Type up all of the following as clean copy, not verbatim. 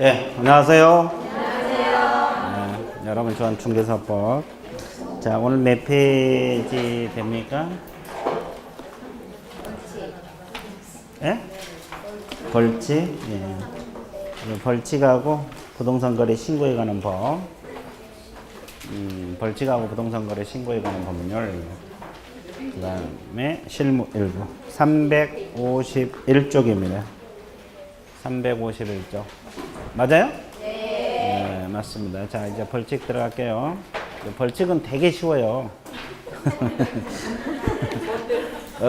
예, 안녕하세요. 여러분 좋아하는 중개사법. 자, 오늘 몇 페이지 됩니까? 예? 벌칙. 예. 벌칙하고 부동산 거래 신고에 관한 법. 벌칙하고 부동산 거래 신고에 관한 법률. 그 다음에 실무 일부. 351쪽입니다. 351쪽. 맞아요? 네, 맞습니다. 자, 이제 벌칙 들어갈게요. 벌칙은 되게 쉬워요.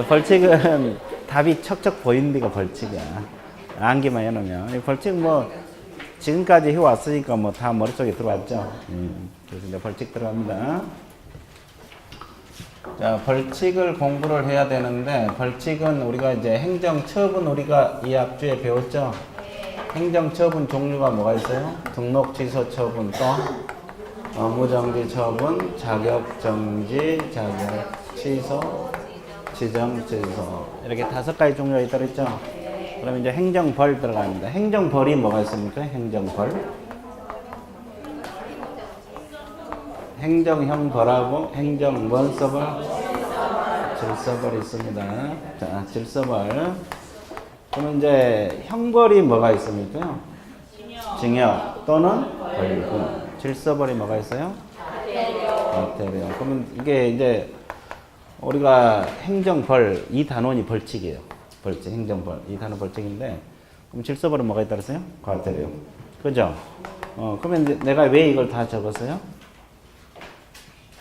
벌칙은 답이 척척 보이는 데가 벌칙이야. 암기만 해놓으면. 이 벌칙 뭐, 지금까지 해왔으니까 뭐 다 머릿속에 들어왔죠. 그래서 이제 벌칙 들어갑니다. 자, 벌칙을 공부를 해야 되는데, 벌칙은 우리가 이제 행정처분 우리가 이 앞주에 배웠죠? 행정처분 종류가 뭐가 있어요? 등록 취소 처분, 또 업무정지 처분, 자격정지, 자격 취소, 지정 취소. 이렇게 5가지 종류가 있다고 했죠? 그럼 이제 행정벌 들어갑니다. 행정벌이 뭐가 있습니까? 행정벌. 행정형벌하고 행정원서벌, 질서벌이 있습니다. 자, 질서벌. 그러면 이제 형벌이 뭐가 있습니까? 징역 또는 벌금. 질서벌이 뭐가 있어요? 과태료. 그러면 이게 이제 우리가 행정벌 이 단원이 벌칙이에요. 벌칙, 행정벌 이 단원 벌칙인데, 그럼 질서벌은 뭐가 있다 그랬어요? 과태료. 그죠? 그러면 이제 내가 왜 이걸 다 적었어요?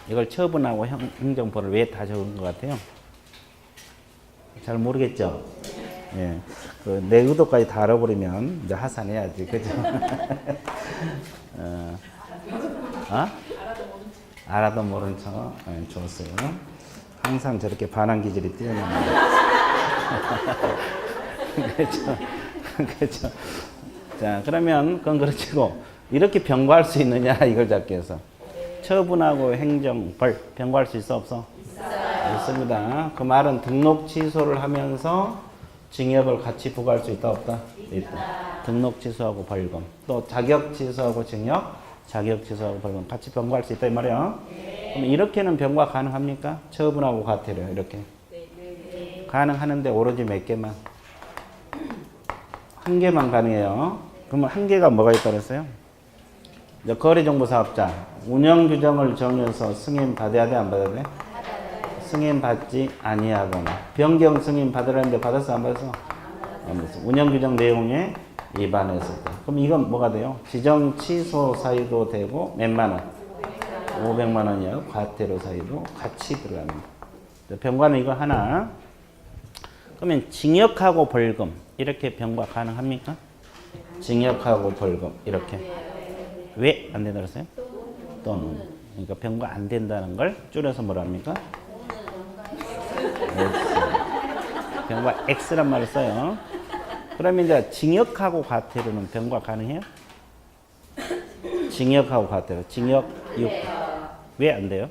이걸 처분하고 행정벌을 왜 다 적은 것 같아요? 잘 모르겠죠? 예. 내 의도까지 다 알아버리면 이제 하산해야지. 그죠? 알아도 모른 척. 예, 좋았어요. 항상 저렇게 반항 기질이 뛰어납니다. 그렇죠? 그렇죠? 자, 그러면 그건 그렇지고, 이렇게 병과할 수 있느냐, 이걸 잡기 위해서. 처분하고 행정벌 병과할 수 있어 없어? 있습니다. 그 말은 등록 취소를 하면서 징역을 같이 부과할 수 있다 없다? 있다. 등록 취소하고 벌금, 또 자격 취소하고 징역, 자격 취소하고 벌금 같이 병과할 수 있다 이 말이야. 그럼 이렇게는 병과 가능합니까? 처분하고 과태료 이렇게. 가능하는데 오로지 몇 개만? 한 개만 가능해요. 그러면 한 개가 뭐가 있다고 했어요? 거래정보사업자 운영규정을 정해서 승인 받아야 돼, 안 받아야 돼? 승인 받지 아니하거나 변경 승인 받으라는데 받았어, 안 받았어? 안 받았어. 운영규정 내용에 위반했을 때. 그럼 이건 뭐가 돼요? 지정 취소 사유도 되고 몇만 원? 500만 원이요. 과태료 사유도 같이 들어갑니다. 병과는 이거 하나. 그러면 징역하고 벌금 이렇게 병과 가능합니까? 징역하고 벌금 이렇게. 왜 안 된다고 했어요? 또는. 그러니까 병과 안 된다는 걸 줄여서 뭐라 합니까? 병과 X란 말을 써요. 그러면 이제 징역하고 과태료는 병과 가능해요? 징역하고 과태료. 징역 6. 왜 안 돼요?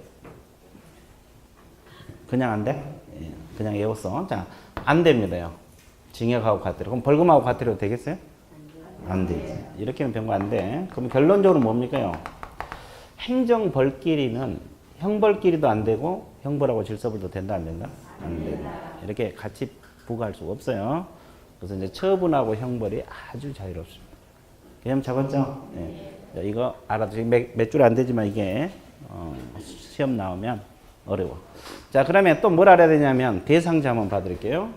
그냥 안 돼? 그냥 외웠어. 자, 안 됩니다요. 징역하고 과태료. 그럼 벌금하고 과태료 되겠어요? 안 되지. 이렇게는 병과 안 돼. 그럼 결론적으로 뭡니까요? 행정벌끼리는 형벌끼리도 안 되고 형벌하고 질서벌도 된다 안 된다? 안 된다. 이렇게 같이 부과할 수가 없어요. 그래서 이제 처분하고 형벌이 아주 자유롭습니다. 개념 잡았죠? 네. 이거 알아두세요. 몇 줄 안 되지만 이게 시험 나오면 어려워. 자, 그러면 또 뭘 알아야 되냐면 대상자 한번 봐드릴게요.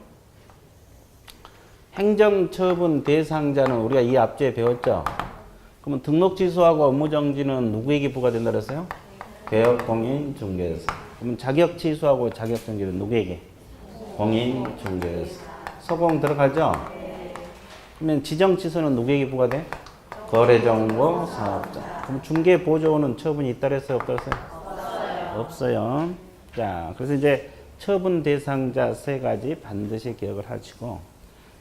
행정처분 대상자는 우리가 이 앞주에 배웠죠? 그러면 등록 취소하고 업무정지는 누구에게 부과된다 그랬어요? 개업공인중개사. 그러면 자격 취소하고 자격정지는 누구에게? 공인중개사. 소공 들어가죠? 그러면 지정 취소는 누구에게 부과돼? 거래정보 사업자. 그럼 중개보조원은 처분이 있다 그랬어요? 없다 그랬어요? 없어요. 자, 그래서 이제 처분 대상자 3가지 반드시 기억을 하시고,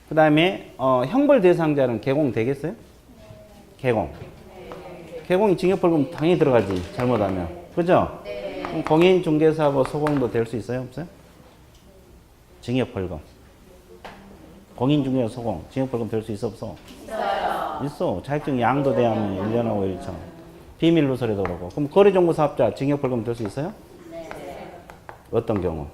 그 다음에 형벌 대상자는 개공 되겠어요? 개공. 개공이 징역벌금 당연히 들어가지, 잘못하면. 그죠? 그럼 공인중개사하고 소공도 될 수 있어요? 없어요? 징역벌금. 공인중개사 소공, 징역벌금 될 수 있어 없어? 있어요. 있어. 자격증 양도 대하면 1년하고 1천. 비밀 누설에도 그러고. 그럼 거래정보 사업자 징역 벌금 될 수 있어요? 어떤 경우?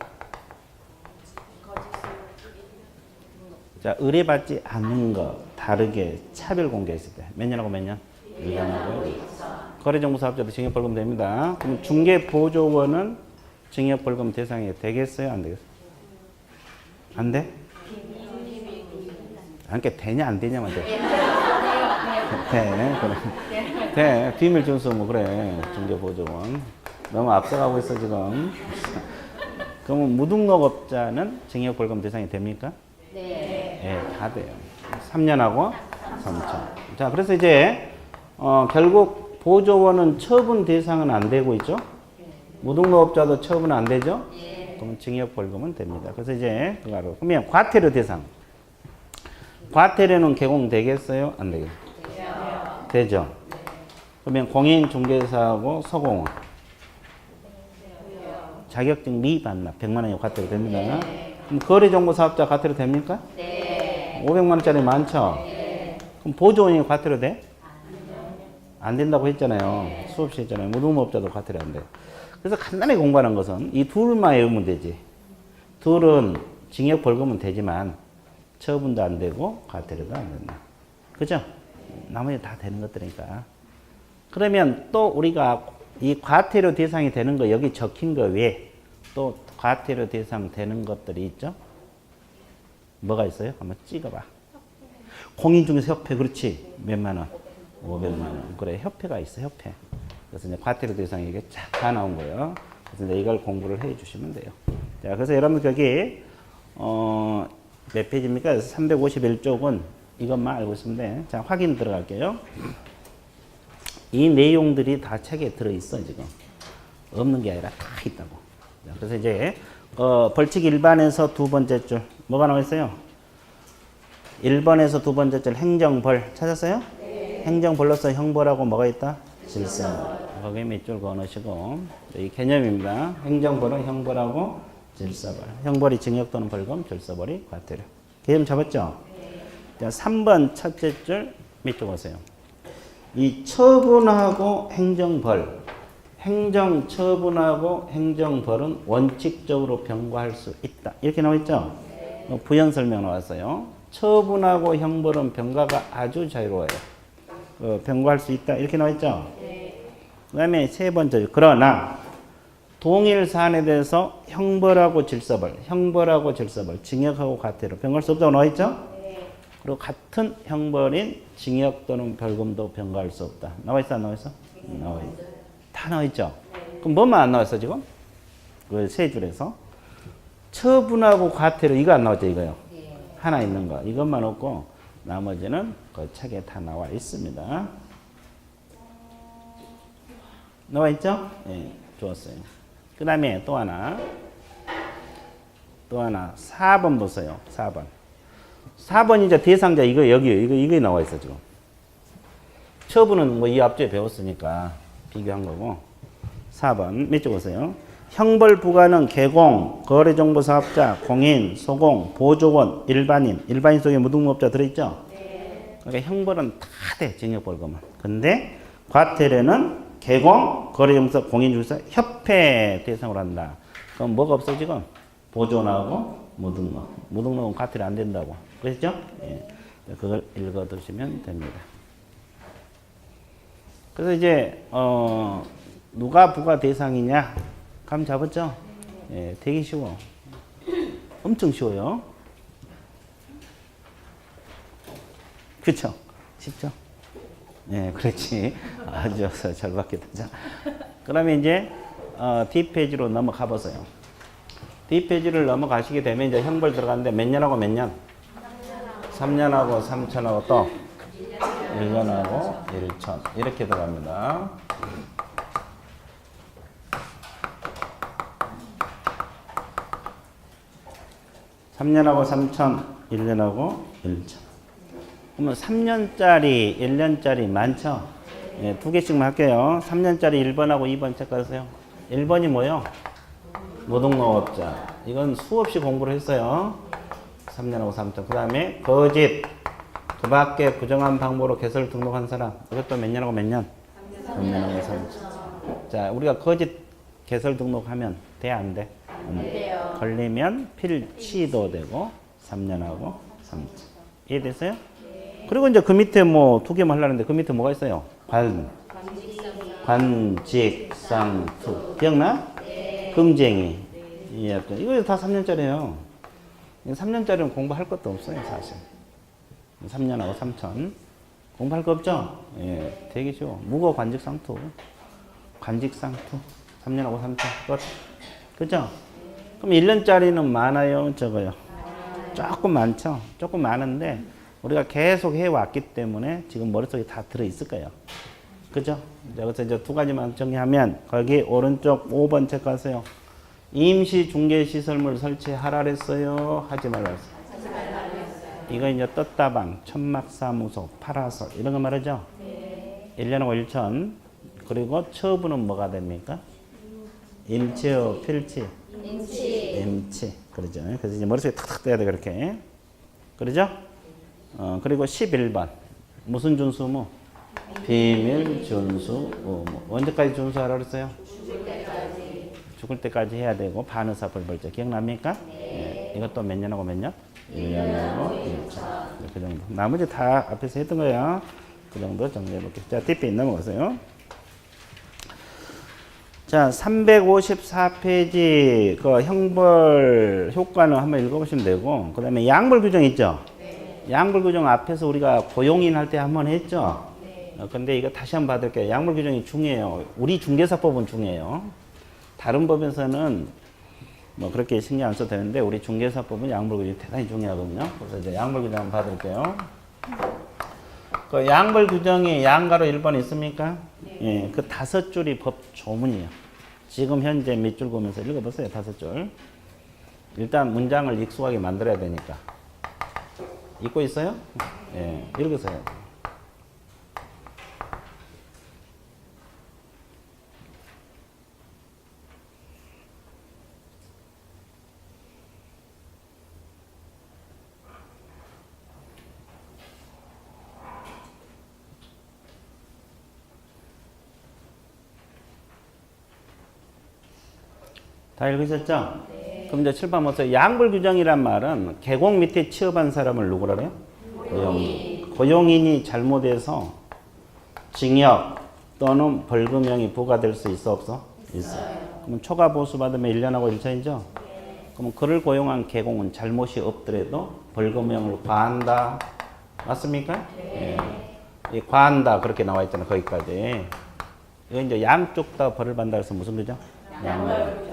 자, 의뢰받지 않는 거 다르게 차별 공개했을 때. 몇 년하고 몇 년? 1년하고 1천. 거래정보 사업자도 징역 벌금 됩니다. 그럼 중개보조원은 징역 벌금 대상이 되겠어요? 안 되겠어요? 안 돼? 그러니까 되냐 안 되냐만 돼. 돼. 그래. 돼. 비밀 준수 뭐 그래. 중개보조원. 너무 앞서가고 있어 지금. 그러면 무등록업자는 징역 벌금 대상이 됩니까? 네. 네, 다 돼요. 3년하고 3천. 자, 그래서 이제 결국 보조원은 처분 대상은 안 되고 있죠? 무등록업자도 처분 안 되죠? 그러면 징역 벌금은 됩니다. 그래서 이제 그거로 그러면 과태료 대상. 과태료는 개공되겠어요? 안 되겠어요? 되죠. 그러면 공인중개사하고 서공은 자격증 미반납 100만 원이 과태료 됩니다. 그럼 거래정보사업자 과태료 됩니까? 500만 원짜리 많죠? 그럼 보조원이 과태료 돼? 안 된다고 했잖아요. 수없이 했잖아요. 무등록업자도 과태료 안 돼. 그래서 간단하게 공부하는 것은 이 둘만 외우면 되지. 둘은 징역 벌금은 되지만 처분도 안 되고 과태료도 안 된다. 그죠? 나머지 다 되는 것들이니까. 그러면 또 우리가 이 과태료 대상이 되는 거 여기 적힌 거 외에 또 과태료 대상 되는 것들이 있죠? 뭐가 있어요? 한번 찍어봐. 공인중개사협회 그렇지. 몇만 원? 500만 원. 그래 협회가 있어 협회. 그래서 이제 과태료 대상이 이게 쫙 다 나온 거예요. 그래서 이제 이걸 공부를 해 주시면 돼요. 자, 그래서 여러분 거기 몇 페이지입니까? 351쪽은 이것만 알고 있으면 돼. 자, 확인 들어갈게요. 이 내용들이 다 책에 들어있어, 지금. 없는 게 아니라 다 있다고. 자, 그래서 이제, 벌칙 1번에서 두 번째 줄, 뭐가 나와 있어요? 1번에서 두 번째 줄 행정벌 찾았어요? 네. 행정벌로서 형벌하고 뭐가 있다? 질서. 거기에 밑줄 그어놓으시고, 이 개념입니다. 행정벌은 형벌하고 질서벌. 형벌이 징역 또는 벌금, 질서벌이 과태료. 개념 잡았죠? 자, 3번 첫째 줄 밑줄 오세요. 이 처분하고 행정벌, 행정처분하고 행정벌은 원칙적으로 병과할 수 있다. 이렇게 나와 있죠? 부연 설명 나왔어요. 처분하고 형벌은 병과가 아주 자유로워요. 병과할 수 있다. 이렇게 나와 있죠? 그 다음에 세 번째, 그러나 동일 사안에 대해서 형벌하고 질서벌, 형벌하고 질서벌, 징역하고 과태료 병과할 수 없다고 나와 있죠? 그리고 같은 형벌인 징역 또는 벌금도 병과할 수 없다. 나와 있어, 안 나와 있어? 나와 있어. 다 나와 있죠? 그럼 뭐만 안 나왔어, 지금? 그 세 줄에서. 처분하고 과태료, 이거 안 나왔죠, 이거요? 하나 있는 거. 이것만 없고, 나머지는 그 책에 다 나와 있습니다. 나와 있죠? 네, 좋았어요. 그 다음에 또 하나. 4번 보세요. 4번. 4번 이제 대상자 이거 나와 있어 지금. 처분은 뭐 이 앞쪽에 배웠으니까 비교한 거고. 4번 밑줄 보세요. 형벌 부과는 개공, 거래정보사업자, 공인, 소공, 보조원, 일반인 속에 무등록업자 들어있죠? 네. 그러니까 형벌은 다 돼, 징역벌금은. 근데 과태료는 개공, 거래정보사, 공인중개사, 협회 대상으로 한다. 그럼 뭐가 없어 지금? 보조원하고 무등록. 무등록은 과태료 안 된다고. 그렇죠? 예. 그걸 읽어두시면 됩니다. 그래서 이제 누가 부과 대상이냐? 감 잡았죠? 예, 되게 쉬워. 엄청 쉬워요. 그쵸? 쉽죠? 예, 그렇지. 아주 잘 받겠다. 자, 그러면 이제 뒷페이지로 넘어가 보세요. 뒷페이지를 넘어가시게 되면 이제 형벌 들어가는데 몇 년하고 몇 년? 3년하고 3천하고 또 1년하고 1천 이렇게 들어갑니다. (3년하고 3천) (1년하고 1천) 그러면 3년짜리 1년짜리 많죠? 네, 두 개씩만 할게요. 3년짜리 1번하고 2번 체크하세요. 1번이 뭐예요? 무등록업자. 이건 수없이 공부를 했어요. 3년하고 3천. 그 다음에 거짓, 그 밖에 부정한 방법으로 개설 등록한 사람. 이것도 몇 년하고 몇 년? 3년하고 3년. 자, 우리가 거짓 개설 등록하면 돼, 안 돼? 안 돼요. 걸리면 필치도 되고 3년하고 3년. 이해됐어요? 그리고 이제 그 밑에 뭐 두 개만 하려는데 그 밑에 뭐가 있어요? 관직상투. 기억나? 금쟁이. 예, 이거 다 3년짜리예요. 3년짜리는 공부할 것도 없어요, 사실. 3년하고 3천. 공부할 거 없죠? 예, 되게 쉬워. 무거 관직상투. 관직상투. 3년하고 3천. 끝. 그죠? 그럼 1년짜리는 많아요, 적어요? 조금 많죠? 조금 많은데, 우리가 계속 해왔기 때문에 지금 머릿속에 다 들어있을 거예요. 그죠? 그래서 이제 두 가지만 정리하면, 거기 오른쪽 5번 체크하세요. 임시 중개시설물 설치하라 그랬어요? 하지 말라 그랬어요? 이거 이제 떴다방, 천막사무소, 파라솔, 이런 거 말하죠? 네. 1년하고 1천. 그리고 처분은 뭐가 됩니까? 임치요, 필치? 임치. 그러죠. 그래서 이제 머릿속에 탁탁 떠야 돼, 그렇게. 그러죠? 그리고 11번. 무슨 준수무? 비밀 준수 의무. 언제까지 준수하라 그랬어요? 죽을 때까지 해야 되고, 반의사 불벌죄. 기억납니까? 네. 이것도 몇 년하고 몇 년? 1년하고 1천. 그 정도. 나머지 다 앞에서 했던 거야. 그 정도 정리해 볼게요. 자, 뒷페이지 넘어가세요. 자, 354페이지 그 형벌 효과는 한번 읽어보시면 되고, 그 다음에 양벌 규정 있죠? 네. 양벌 규정 앞에서 우리가 고용인 할 때 한번 했죠? 네. 근데 이거 다시 한번 받을게요. 양벌 규정이 중요해요. 우리 중개사법은 중요해요. 다른 법에서는 뭐 그렇게 신경 안 써도 되는데 우리 중개사법은 양벌 규정이 대단히 중요하거든요. 그래서 이제 양벌 규정 한번 받을게요. 그 양벌 규정이 양가로 1번 있습니까? 네. 예, 그 5줄이 법 조문이에요. 지금 현재 밑줄 보면서 읽어보세요. 5줄. 일단 문장을 익숙하게 만들어야 되니까. 읽고 있어요? 예, 읽으세요. 다 읽으셨죠? 네. 그럼 이제 7번 보세요. 양벌 규정이란 말은 계곡 밑에 취업한 사람을 누구라 그래요? 고용인. 고용인이 잘못해서 징역 또는 벌금형이 부과될 수 있어 없어? 있어. 그럼 초과 보수 받으면 1년하고 1천이죠? 네. 그럼 그를 고용한 계곡은 잘못이 없더라도 벌금형을 과한다. 맞습니까? 네. 예. 과한다 그렇게 나와 있잖아요. 거기까지. 이거 이제 양쪽 다 벌을 받는다 해서 무슨 거죠? 양벌.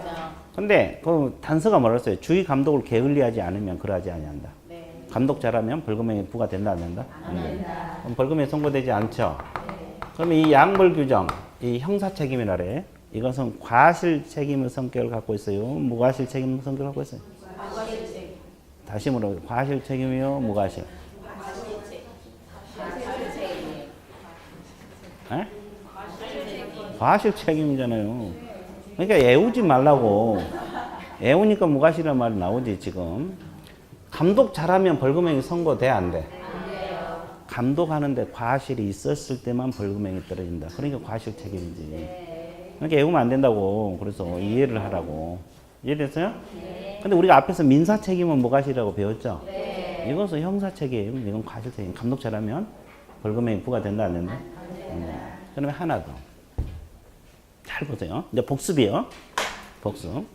근데 그 단서가 뭐라 했어요? 주의 감독을 게을리하지 않으면 그러하지 아니한다. 네. 감독 잘하면 벌금형이 부과된다 안 된다? 안 된다. 그럼 벌금형이 선고되지 않죠? 네. 그러면 이 양벌 규정, 이 형사 책임이라래. 이것은 과실 책임의 성격을 갖고 있어요. 무과실 책임의 성격을 갖고 있어요. 과실 책임. 다시 물어. 과실 책임이요, 무과실. 과실 책임이에요. 에? 과실 책임이잖아요. 그러니까 애우지 말라고. 애우니까 무과실이라는 말이 나오지 지금. 감독 잘하면 벌금형이 선고돼 안 돼? 안 돼요. 감독하는데 과실이 있었을 때만 벌금형이 떨어진다. 그러니까 과실 책임이지. 네. 그러니까 애우면 안 된다고. 그래서 이해를 하라고. 이해됐어요? 네. 근데 우리가 앞에서 민사 책임은 무과실이라고 배웠죠? 네. 이것은 형사 책임, 이건 과실 책임. 감독 잘하면 벌금형이 부과된다 안 된다? 안 된다. 그러면 하나 더. 잘 보세요. 이제 복습이에요. 복습.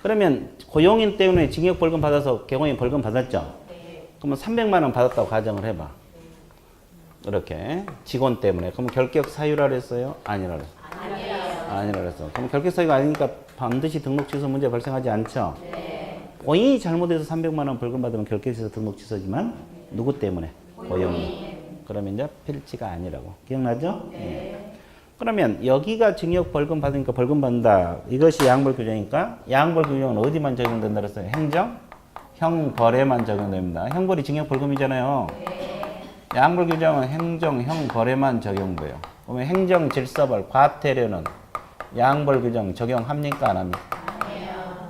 그러면 고용인 때문에 징역 벌금 받아서 개공인 벌금 받았죠? 네. 그러면 300만 원 받았다고 가정을 해봐. 이렇게 직원 때문에. 그럼 결격 사유라 그랬어요? 아니라 그랬어요? 아니라 그랬어. 그럼 결격 사유가 아니니까 반드시 등록 취소 문제 발생하지 않죠? 네. 본인이 잘못해서 300만 원 벌금 받으면 결격 취소 등록 취소지만 누구 때문에? 고용인. 그러면 이제 필치가 아니라고. 기억나죠? 네. 그러면 여기가 징역 벌금 받으니까 벌금 받는다. 이것이 양벌 규정이니까 양벌 규정은 어디만 적용된다 그랬어요? 행정? 형벌에만 적용됩니다. 형벌이 징역 벌금이잖아요. 양벌 규정은 행정, 형벌에만 적용돼요. 그러면 행정 질서벌, 과태료는 양벌 규정 적용합니까? 안 합니까?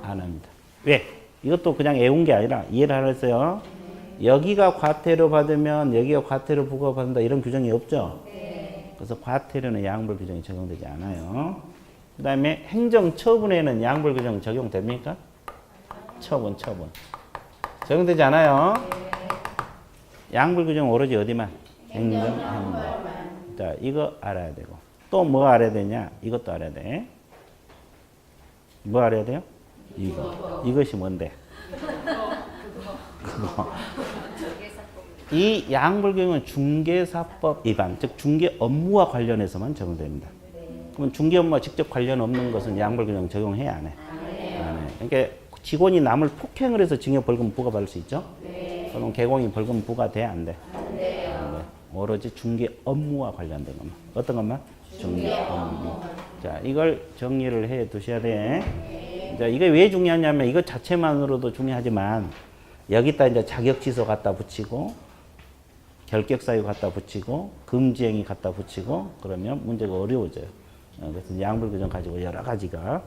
안 합니다. 왜? 이것도 그냥 애운 게 아니라 이해를 하라 했어요. 여기가 과태료 받으면 여기가 과태료 부과받는다 이런 규정이 없죠. 그래서 과태료는 양벌 규정이 적용되지 않아요. 그 다음에 행정처분에는 양벌 규정 적용됩니까? 처분. 적용되지 않아요. 양벌 규정 오로지 어디만? 행정. 자, 이거 알아야 되고. 또 뭐 알아야 되냐? 이것도 알아야 돼. 뭐 알아야 돼요? 이거. 이것이 뭔데? 그거. 이 양벌 규정은 중개사법 위반, 즉 중개 업무와 관련해서만 적용됩니다. 그러면 중개 업무와 직접 관련 없는 것은 양벌 규정 적용해야 안 해? 안 해. 그러니까 직원이 남을 폭행을 해서 징역 벌금 부과받을 수 있죠? 그럼 개공이 벌금 부과돼 안 돼? 안 돼. 오로지 중개 업무와 관련된 것만. 어떤 것만? 중개 업무. 자, 이걸 정리를 해 두셔야 돼. 자, 이게 왜 중요하냐면 이것 자체만으로도 중요하지만 여기다 이제 자격 취소 갖다 붙이고 결격 사유 갖다 붙이고 금지행위 갖다 붙이고 그러면 문제가 어려워져요. 그래서 양벌 규정 가지고 여러 가지가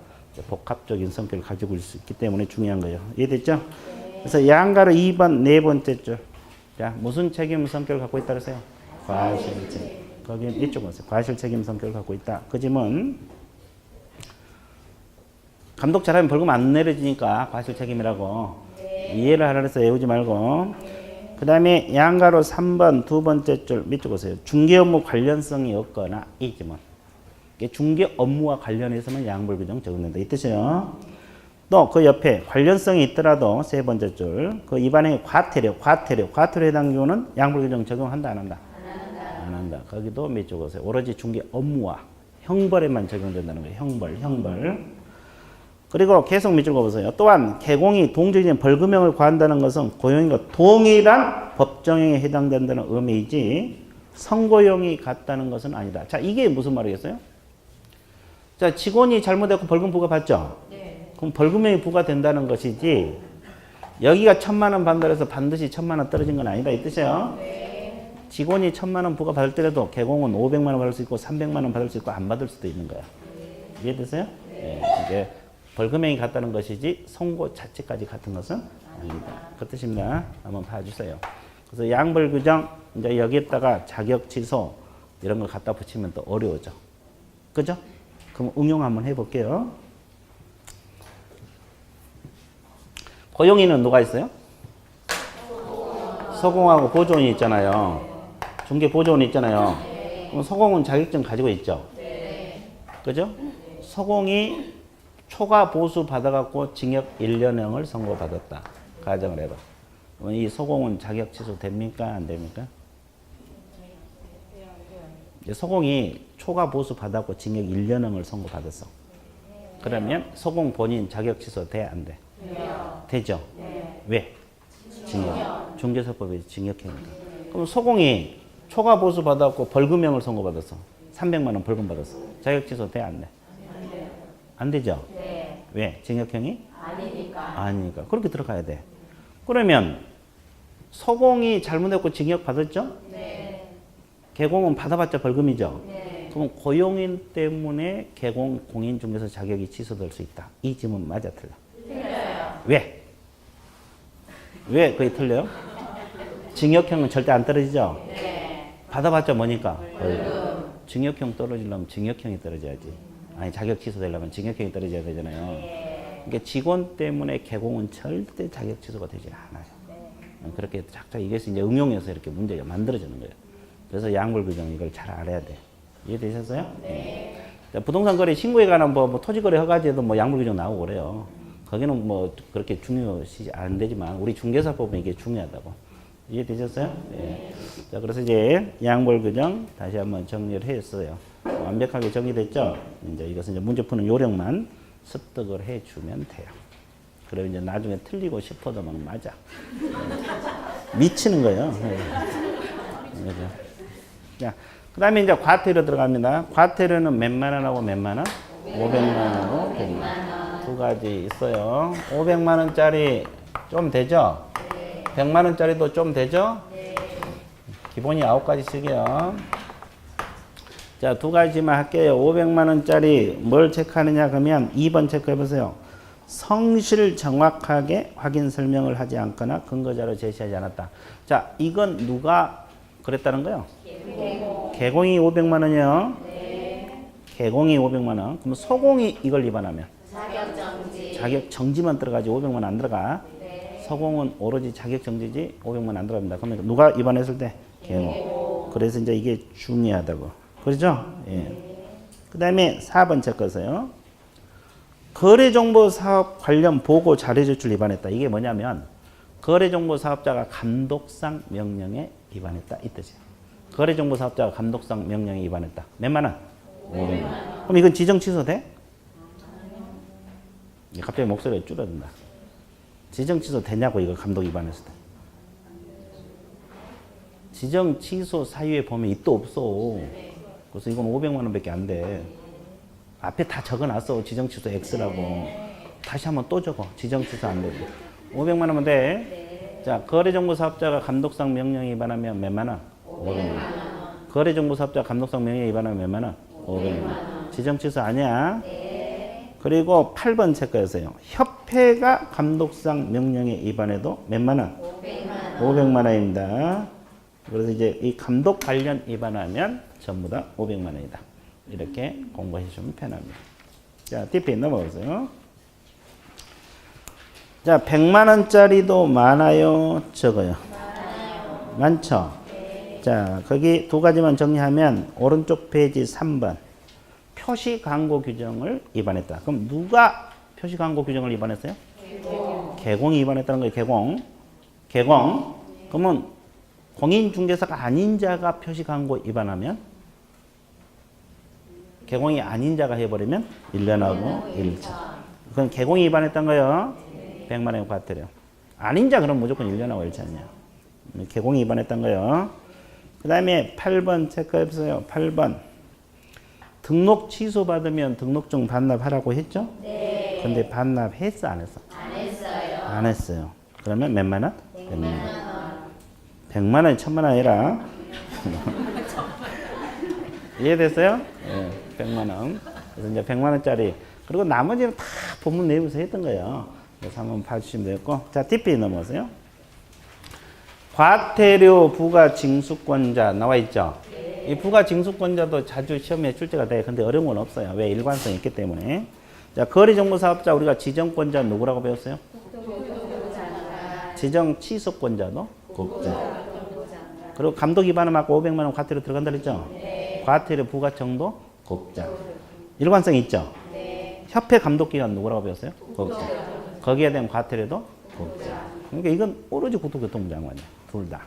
복합적인 성격을 가지고 있을 수 있기 때문에 중요한 거예요. 이해됐죠? 그래서 양가로 2번 네 번째 줄. 자, 무슨 책임 성격을 갖고 있다 그러세요? 과실 책임. 거기는 이쪽은 과실 책임 성격을 갖고 있다. 그 점은 감독 잘하면 벌금 안 내려지니까 과실 책임이라고 이해를 하라 해서 외우지 말고. 그 다음에 양가로 3번 두 번째 줄 밑줄 보세요. 중개 업무 관련성이 없거나 이 점은 중개 업무와 관련해서만 양벌 규정 적용된다. 이 뜻이에요. 또 그 옆에 관련성이 있더라도 세 번째 줄, 그 입안에 과태료 해당 경우는 양벌 규정 적용한다 안 한다? 안 한다. 거기도 밑줄 보세요. 오로지 중개 업무와 형벌에만 적용된다는 거예요. 형벌. 그리고 계속 밑줄 보세요. 또한 개공이 동정인 벌금형을 과한다는 것은 고용인과 동일한 법정형에 해당된다는 의미이지 선고형이 같다는 것은 아니다. 자, 이게 무슨 말이겠어요? 자, 직원이 잘못했고 벌금 부과받죠? 네. 그럼 벌금형이 부과된다는 것이지 여기가 1,000만 원 받는다 해서 반드시 1,000만 원 떨어진 건 아니다 이 뜻이에요. 네. 직원이 1,000만 원 부과받을 때라도 개공은 500만 원 받을 수 있고 300만 원 받을 수 있고 안 받을 수도 있는 거야. 네. 이해되세요? 네. 이게 벌금형이 같다는 것이지 선고 자체까지 같은 것은 아닙니다. 그 뜻입니다. 한번 봐주세요. 그래서 양벌 규정 이제 여기에다가 자격 취소 이런 걸 갖다 붙이면 또 어려워져. 그죠? 그럼 응용 한번 해볼게요. 고용인은 누가 있어요? 서공하고 보조원이 있잖아요. 중개 보조원이 있잖아요. 그럼 서공은 자격증 가지고 있죠? 그죠? 서공이 초과 보수 받아갖고 징역 1년형을 선고받았다. 가정을 해봐. 그럼 이 소공은 자격 취소 됩니까? 안 됩니까? 소공이 초과 보수 받았고 징역 1년형을 선고받았어. 그러면 소공 본인 자격 취소 돼? 안 돼? 되죠? 왜? 징역. 중개사법이 징역형이니까. 그럼 소공이 초과 보수 받았고 벌금형을 선고받았어. 300만 원 벌금 받았어. 자격 취소 돼? 안 돼? 안 되죠? 네. 왜? 징역형이? 아니니까. 그렇게 들어가야 돼. 그러면 소공이 잘못했고 징역 받았죠? 네. 개공은 받아봤자 벌금이죠? 네. 그럼 고용인 때문에 개공 공인중개사 자격이 취소될 수 있다. 이 질문 맞아 틀려? 틀려요. 왜? 왜 그게 틀려요? 징역형은 절대 안 떨어지죠? 네. 받아봤자 뭐니까? 벌금. 징역형 떨어지려면 징역형이 떨어져야지. 아니 자격 취소되려면 징역형이 떨어져야 되잖아요. 네. 그러니까 직원 때문에 개공은 절대 자격 취소가 되지 않아요. 네. 그렇게 작작 이게 이제 응용해서 이렇게 문제가 만들어지는 거예요. 그래서 양벌 규정 이걸 잘 알아야 돼. 이해되셨어요? 네. 자, 부동산 거래 신고에 관한 뭐 토지 거래 허가제도 뭐 양벌 규정 나오고 그래요. 거기는 뭐 그렇게 중요시 안 되지만 우리 중개사법은 이게 중요하다고. 이해되셨어요? 네. 자, 그래서 이제 양벌 규정 다시 한번 정리를 했어요. 완벽하게 정리됐죠? 이제 이것은 이제 문제 푸는 요령만 습득을 해주면 돼요. 그러면 이제 나중에 틀리고 싶어도 막 맞아. 미치는 거예요. 네. 자, 그 다음에 이제 과태료 들어갑니다. 과태료는 몇만 원하고 몇만 원? 500만 원하고 100만 원. 두 가지 있어요. 500만 원짜리 좀 되죠? 100만 원짜리도 좀 되죠? 기본이 9가지씩이요. 자, 두 가지만 할게요. 500만 원짜리 뭘 체크하느냐 그러면 2번 체크해 보세요. 성실 정확하게 확인 설명을 하지 않거나 근거자료 제시하지 않았다. 자, 이건 누가 그랬다는 거요? 개공이 500만 원이요. 개공이 500만 원. 그럼 소공이 이걸 위반하면 자격 정지만 들어가지 500만 원 안 들어가. 소공은 오로지 자격 정지지 500만 원 안 들어갑니다. 그러면 누가 위반했을 때? 개공. 그래서 이제 이게 중요하다고. 그렇죠? 예. 그다음에 4번 체크하세요. 거래정보사업 관련 보고 자료 제출 위반했다. 이게 뭐냐면 거래정보사업자가 감독상 명령에 위반했다 이 뜻이에요. 거래정보사업자가 감독상 명령에 위반했다. 몇만 원? 500만 원. 그럼 이건 지정 취소 돼? 갑자기 목소리가 줄어든다. 지정 취소 되냐고 이거 감독 위반했을 때. 지정 취소 사유에 보면 이또 없어. 그래서 이건 500만 원밖에 안 돼. 앞에 다 적어놨어. 지정 취소 X라고. 다시 한번 또 적어. 지정 취소 안 되고. 500만 원면 돼. 자, 거래정보사업자가 감독상 명령에 위반하면 몇만 원? 500만 원. 거래정보사업자가 감독상 명령에 위반하면 몇만 원? 500만 원. 지정 취소 아니야? 그리고 8번 체크하세요. 협회가 감독상 명령에 위반해도 몇만 원? 500만 원입니다. 그래서 이제 이 감독 관련 위반하면 전부 다 500만 원이다. 이렇게 공부해 주시면 편합니다. 자, TP 넘어가세요. 자, 100만 원짜리도 많아요, 적어요? 많죠? 자, 거기 두 가지만 정리하면 오른쪽 페이지 3번. 표시 광고 규정을 위반했다. 그럼 누가 표시 광고 규정을 위반했어요? 개공이 위반했다는 거예요. 개공. 그러면 공인중개사가 아닌 자가 표시 광고 위반하면 개공이 아닌 자가 해버리면 1년하고 1차. 그건 개공이 위반했던 거예요. 100만 원의 과태료. 아닌 자 그럼 무조건 1년하고 1차냐. 개공이 위반했던 거예요. 그 다음에 8번 체크해보세요. 8번. 등록 취소받으면 등록증 반납하라고 했죠? 네. 근데 반납했어? 안 했어? 안 했어요. 안 했어요. 그러면 몇만 원? 100만 원. 100만 원이 1000만 원 아니라. 이해됐어요? 네, 100만 원. 그래서 이제 100만 원짜리. 그리고 나머지는 다 본문 내부에서 했던 거예요. 그래서 한번 봐주시면 되겠고. 자, TP 넘어가세요. 과태료 부과 징수권자 나와 있죠? 이 부가 징수권자도 자주 시험에 출제가 돼. 근데 어려운 건 없어요. 왜? 일관성이 있기 때문에. 자, 거래정보사업자 우리가 지정권자 누구라고 배웠어요? 지정 취소권자도 국자. 그리고 감독 위반을 막고 500만 원 과태료 들어간다 그랬죠? 과태료 부과 정도 국자. 일관성이 있죠? 협회 감독기관 누구라고 배웠어요? 국자. 거기에 대한 과태료도 국자. 그러니까 이건 오로지 국토교통부장관이야. 둘 다.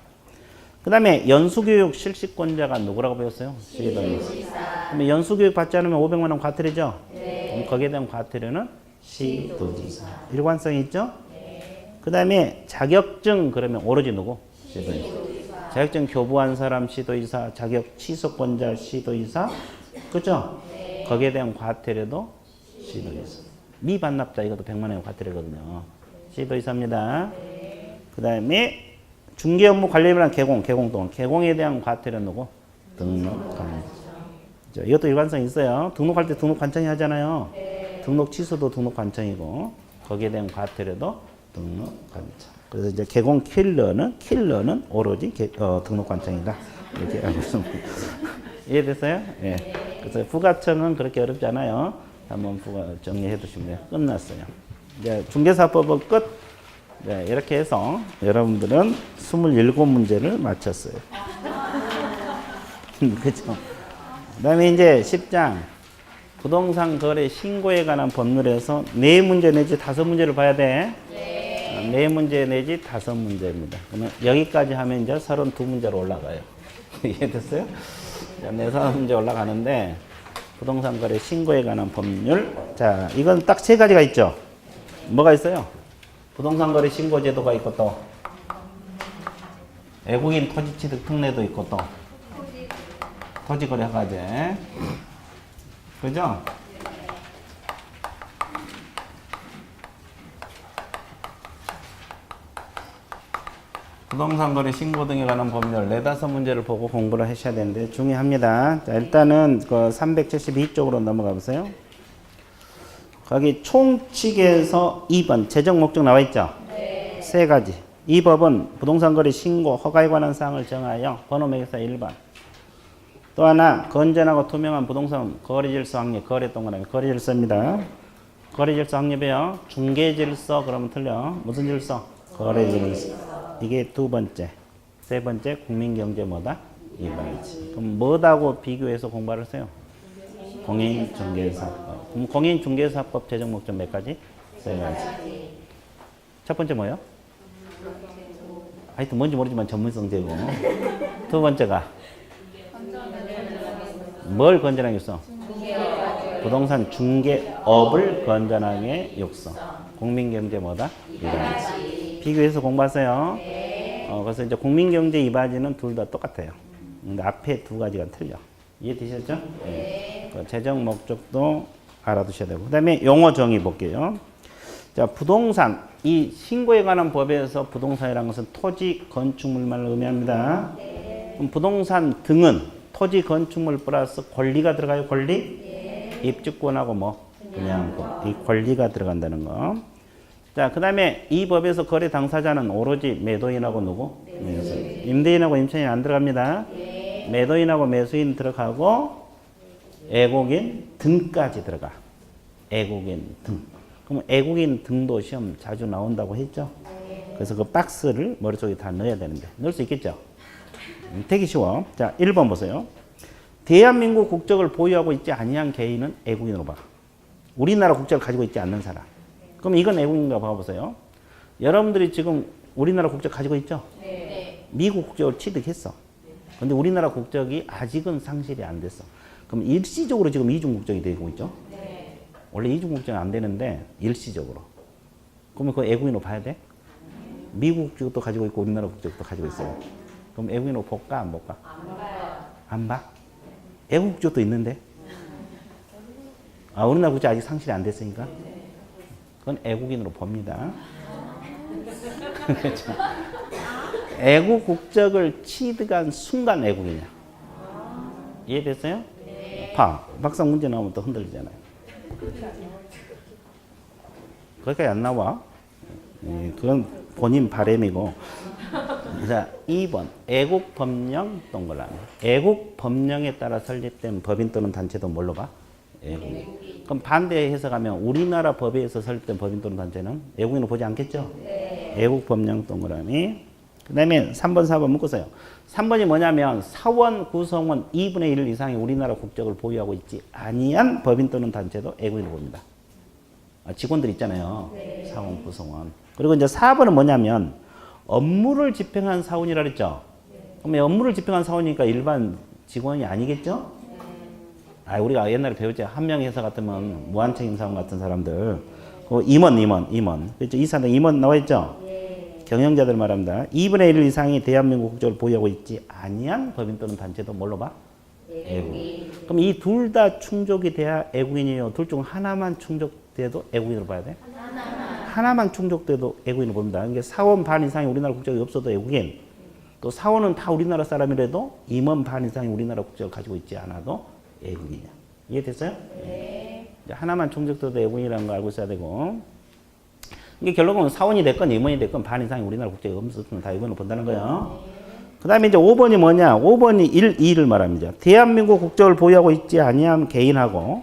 그 다음에 연수교육 실시권자가 누구라고 배웠어요? 시도지사. 그러면 연수교육 받지 않으면 500만 원 과태료죠? 그럼 거기에 대한 과태료는 시도지사. 일관성이 있죠? 그 다음에 자격증 그러면 오로지 누구? 시도지사. 자격증 교부한 사람 시도지사, 자격 취소권자 시도지사. 그죠? 거기에 대한 과태료도 시도지사. 미반납자 이것도 100만 원의 과태료거든요. 시도지사입니다. 그 다음에 중개 업무 관리비란 개공에 대한 과태료 누구? 등록관청. 이것도 일관성 있어요. 등록할 때 등록관청이 하잖아요. 등록 취소도 등록관청이고 거기에 대한 과태료도 등록관청. 그래서 이제 개공 킬러는 오로지 등록관청이다. 이렇게 알고 있습니다. 이해됐어요? 예. 그래서 부가청은 그렇게 어렵지 않아요. 한번 부가 정리해 두시면 돼요. 끝났어요. 이제 중개사법은 끝. 네, 이렇게 해서 여러분들은 27문제를 마쳤어요. 그렇죠? 그 다음에 이제 10장 부동산 거래 신고에 관한 법률에서 4문제 내지 5문제를 봐야 돼. 네. 4문제 내지 5문제입니다. 그러면 여기까지 하면 이제 32문제로 올라가요. 이해됐어요? 4문제 올라가는데 부동산 거래 신고에 관한 법률. 자, 이건 딱 3가지가 있죠. 뭐가 있어요? 부동산 거래 신고 제도가 있고 또 외국인 토지 취득 특례도 있고 또 토지 거래 허가제. 그죠? 부동산 거래 신고 등에 관한 법률 4-5문제를 보고 공부를 하셔야 되는데 중요합니다. 자, 일단은 그 372쪽으로 넘어가 보세요. 거기 총칙에서 2번 재정 목적 나와 있죠? 네. 세 가지. 이 법은 부동산 거래 신고 허가에 관한 사항을 정하여 번호 매개사 1번. 또 하나 건전하고 투명한 부동산 거래 질서 확립, 거래 동그라미 거래 질서입니다. 거래 질서 확립이요. 중개 질서 그러면 틀려. 무슨 질서? 거래 질서. 이게 두 번째. 세 번째 국민 경제 뭐다? 이번이지. 그럼 뭐다고 비교해서 공부를 했어요? 공인중개사법. 그럼 공인중개사법 제정 목적 몇 가지? 세 가지. 첫 번째 뭐예요? 하여튼 뭔지 모르지만 전문성 제고. 두 번째가 뭘 건전하게 육성? 부동산 중개업을 건전하게 육성. 국민경제 뭐다? 이바지. 비교해서 공부하세요. 그래서 이제 국민경제 이바지는 둘 다 똑같아요. 근데 앞에 두 가지가 틀려. 이해되셨죠? 네. 재정 목적도 알아두셔야 되고. 그 다음에 용어 정의 볼게요. 자, 부동산. 이 신고에 관한 법에서 부동산이라는 것은 토지, 건축물만을 의미합니다. 그럼 부동산 등은 토지, 건축물 플러스 권리가 들어가요, 권리? 입주권하고 뭐? 그냥 이 권리가 들어간다는 거. 자, 그 다음에 이 법에서 거래 당사자는 오로지 매도인하고 누구? 매수인. 임대인하고 임차인이 안 들어갑니다. 매도인하고 매수인 들어가고 애국인 등까지 들어가. 애국인 등. 그럼 애국인 등도 시험 자주 나온다고 했죠? 그래서 그 박스를 머릿속에 다 넣어야 되는데 넣을 수 있겠죠? 되게 쉬워. 자, 1번 보세요. 대한민국 국적을 보유하고 있지 아니한 개인은 애국인으로 봐. 우리나라 국적을 가지고 있지 않는 사람. 그럼 이건 애국인가 봐보세요. 여러분들이 지금 우리나라 국적 가지고 있죠? 네. 미국 국적을 취득했어. 근데 우리나라 국적이 아직은 상실이 안 됐어. 그럼 일시적으로 지금 이중 국적이 되고 있죠? 네. 원래 이중 국적은 안 되는데 일시적으로. 그러면 그 애국인으로 봐야 돼? 미국 국적도 가지고 있고 우리나라 국적도 가지고 있어요. 그럼 애국인으로 볼까 안 볼까? 안 봐요. 안 봐? 애국 국적도 있는데? 아, 우리나라 국적 아직 상실이 안 됐으니까? 그건 애국인으로 봅니다. 그렇죠? 애국 국적을 취득한 순간 애국이냐? 이해됐어요? 네. 막상 문제 나오면 또 흔들리잖아요. 거기까지 안 나와. 그건 본인 바람이고. 자, 2번 애국 법령 동그라미. 애국 법령에 따라 설립된 법인 또는 단체도 뭘로 봐? 애국인. 그럼 반대 해석하면 우리나라 법에 의해서 설립된 법인 또는 단체는 애국인으로 보지 않겠죠? 네. 애국 법령 동그라미. 그 다음에 3번, 4번 묶으세요. 3번이 뭐냐면 사원, 구성원 2분의 1 이상의 우리나라 국적을 보유하고 있지 아니한 법인 또는 단체도 애국인으로 봅니다. 직원들 있잖아요. 네. 사원, 구성원. 그리고 이제 4번은 뭐냐면 업무를 집행한 사원이라 그랬죠? 네. 그럼 업무를 집행한 사원이니까 일반 직원이 아니겠죠? 우리가 옛날에 배웠죠. 한 명 회사 같으면 무한책임 사원 같은 사람들. 임원. 그렇죠? 이 사람 임원 나와 있죠? 경영자들 말합니다. 2분의 1 이상이 대한민국 국적을 보유하고 있지 아니한 법인 또는 단체도 뭘로 봐? 애국인. 그럼 이 둘 다 충족이 돼야 애국인이에요. 둘 중 하나만 충족돼도 애국인으로 봐야 돼? 하나만 충족돼도 애국인으로 봅니다. 그러니까 사원 반 이상이 우리나라 국적이 없어도 애국인. 또 사원은 다 우리나라 사람이라도 임원 반 이상이 우리나라 국적을 가지고 있지 않아도 애국인이야. 이해됐어요? 네. 하나만 충족돼도 애국인이라는 거 알고 있어야 되고. 이게 결론은 사원이 됐건 임원이 됐건 반 이상이 우리나라 국적이 없으면 다 애국인으로 본다는 거예요. 그 다음에 이제 5번이 뭐냐? 5번이 1, 2를 말합니다. 대한민국 국적을 보유하고 있지 아니한 개인하고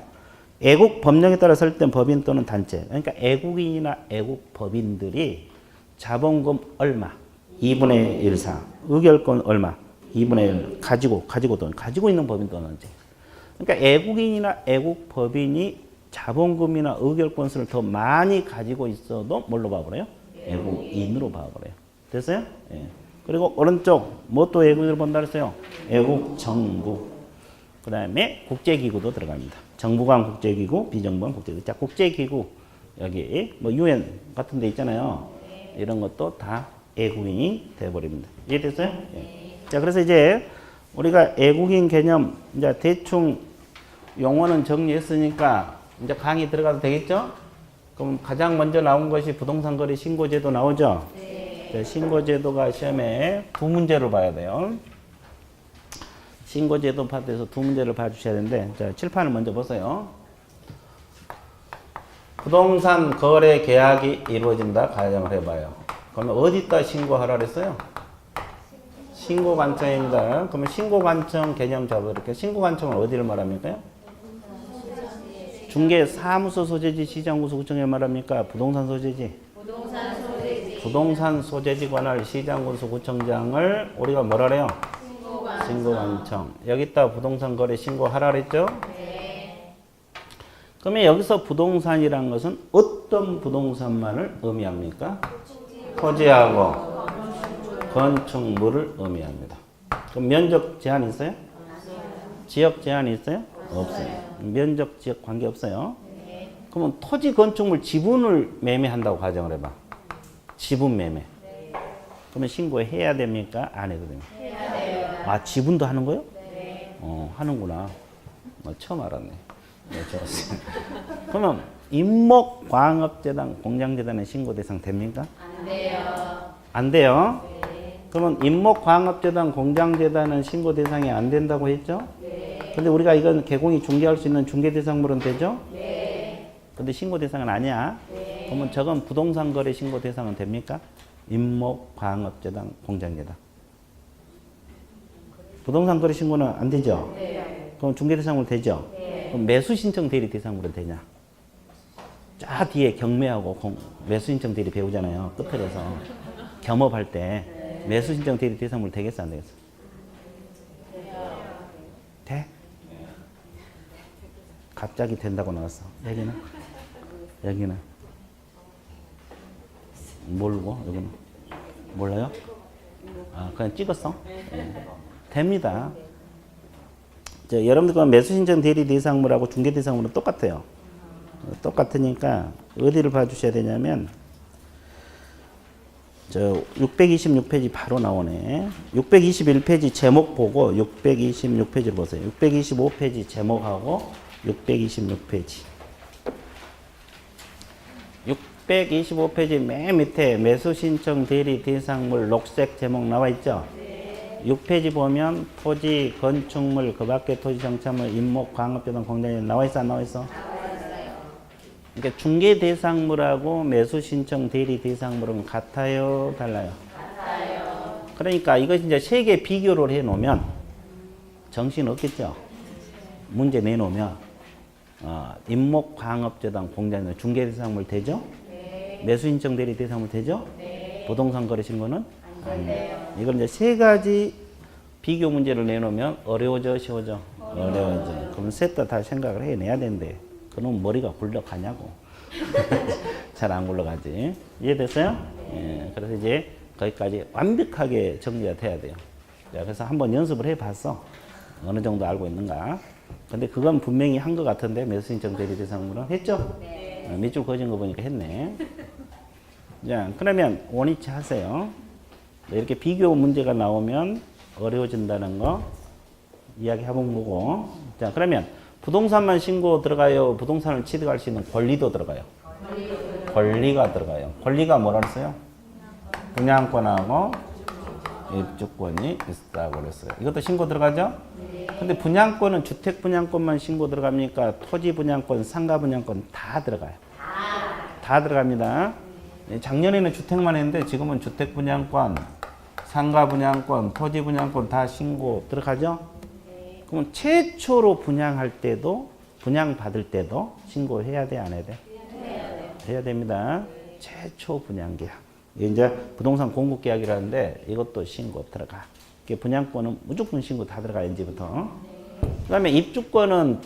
애국 법령에 따라 설립된 법인 또는 단체. 그러니까 애국인이나 애국 법인들이 자본금 얼마? 2분의 1 이상. 의결권 얼마? 2분의 1. 가지고 있는 법인 또는 단체. 그러니까 애국인이나 애국 법인이 자본금이나 의결권수를 더 많이 가지고 있어도 뭘로 봐버려요? 애국인으로 봐버려요. 됐어요? 예. 그리고 오른쪽 뭐 또 애국인으로 본다 그랬어요? 애국정부. 그 다음에 국제기구도 들어갑니다. 정부간 국제기구, 비정부간 국제기구. 자, 국제기구 여기 뭐 UN 같은 데 있잖아요. 이런 것도 다 애국인이 돼버립니다. 이해됐어요? 예. 자, 그래서 이제 우리가 애국인 개념 이제 대충 용어는 정리했으니까 이제 강의 들어가도 되겠죠? 그럼 가장 먼저 나온 것이 부동산 거래 신고제도 나오죠? 네. 자, 신고제도가 시험에 두 문제를 봐야 돼요. 신고제도 파트에서 두 문제를 봐주셔야 되는데, 자, 칠판을 먼저 보세요. 부동산 거래 계약이 이루어진다 가정을 해봐요. 그러면 어디다 신고하라 그랬어요? 신고 관청입니다. 그러면 신고 관청 개념 잡아드릴게요. 신고 관청은 어디를 말합니까? 중개 사무소 소재지 시장구소 구청을 말합니까? 부동산 소재지. 부동산 소재지 관할 시장구소 구청장을 우리가 뭐라 그래요? 신고 관청. 여기다 부동산 거래 신고하라 그랬죠? 그러면 여기서 부동산이란 것은 어떤 부동산만을 의미합니까? 토지하고 건축물을 의미합니다. 그럼 면적 제한 있어요? 지역 제한이 있어요? 없어요. 면적 지역 관계 없어요. 그러면 토지 건축물 지분을 매매한다고 가정을 해봐. 지분 매매. 그러면 신고해야 됩니까? 안 해도 됩니까? 해야 돼요. 아, 지분도 하는 거요? 하는구나. 처음 알았네. 네, 좋았어요. 그러면 임목광업재단, 공장재단의 신고 대상 됩니까? 안 돼요. 안 돼요? 네. 그러면 임목광업재단, 공장재단은 신고 대상이 안 된다고 했죠? 네. 근데 우리가 이건 개공이 중개할 수 있는 중개 대상물은 되죠? 네. 근데 신고 대상은 아니야. 네. 그러면 저건 부동산 거래 신고 대상은 됩니까? 임목광업재단, 공장재단. 부동산 거래 신고는 안 되죠? 네. 그럼 중개 대상물 되죠? 네. 그럼 매수 신청 대리 대상물은 되냐? 쫙 뒤에 경매하고 매수 신청 대리 배우잖아요. 끝을에서 겸업할 때 매수 신청 대리 대상물 되겠어 안 되겠어? 돼? 갑자기 된다고 나왔어. 여기는 모르고 여기는 몰라요? 아 그냥 찍었어? 됩니다. 여러분들 매수 신청 대리 대상물하고 중개 대상물은 똑같아요. 똑같으니까 어디를 봐주셔야 되냐면 저 626페이지 바로 나오네. 621페이지 제목 보고 626페이지를 보세요. 625페이지 제목하고 626페이지. 625페이지 맨 밑에 매수 신청 대리 대상물 녹색 제목 나와 있죠? 6페이지 보면 토지, 건축물, 그 밖에 토지 정착물, 임목, 광업재단, 공장에 나와 있어 안 나와 있어? 그러니까 중개 대상물하고 매수 신청 대리 대상물은 같아요, 달라요? 같아요. 그러니까 이것이 이제 세 개 비교를 해 놓으면 정신 없겠죠? 문제 내놓으면 임목, 광업재단, 공장에 중개 대상물 되죠? 네. 매수 신청 대리 대상물 되죠? 네. 부동산 거래 신고는 이걸 이제 세 가지 비교 문제를 내놓으면 어려워져, 쉬워져? 어려워져. 그럼 셋 다 생각을 해내야 되는데, 그럼 머리가 굴러가냐고. 잘 안 굴러가지. 이해됐어요? 예, 그래서 이제 거기까지 완벽하게 정리가 돼야 돼요. 자, 그래서 한번 연습을 해봤어. 어느 정도 알고 있는가. 근데 그건 분명히 한 것 같은데, 매수신청 대리 대상물은 했죠? 네. 밑줄 그어진 거 보니까 했네. 자, 그러면 원위치 하세요. 이렇게 비교 문제가 나오면 어려워진다는 거 이야기 해본 거고. 자, 그러면 부동산만 신고 들어가요? 부동산을 취득할 수 있는 권리도 들어가요? 권리가 들어가요. 권리가 뭐라 그랬어요? 분양권하고 입주권이 있다고 그랬어요. 이것도 신고 들어가죠? 근데 분양권은 주택 분양권만 신고 들어갑니까? 토지 분양권, 상가 분양권 다 들어가요. 다 들어갑니다. 작년에는 주택만 했는데 지금은 주택 분양권, 상가 분양권, 토지 분양권 다 신고 들어가죠? 네. 그럼 최초로 분양할 때도, 분양받을 때도 신고해야 돼, 안 해야 돼? 해야 됩니다. 네. 최초 분양 계약. 이제 부동산 공급 계약이라는데 이것도 신고 들어가. 분양권은 무조건 신고 다 들어가, 이제부터. 그 다음에 입주권은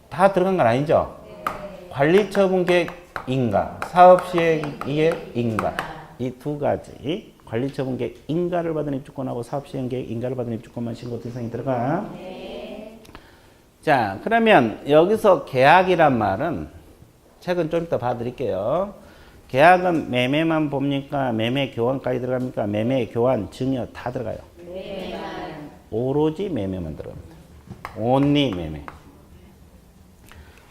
다 들어간 건 아니죠? 네. 관리처분 계획 인가, 사업시행계획 인가. 이 두 가지. 관리처분 계획 인가를 받은 입주권하고 사업시행 계획 인가를 받은 입주권만 신고 대상이 들어가. 네. 자, 그러면 여기서 계약이란 말은 책은 좀 이따 봐드릴게요. 계약은 매매만 봅니까? 매매 교환까지 들어갑니까? 매매 교환 증여 다 들어가요. 매매만. 오로지 매매만 들어갑니다. 온리 매매.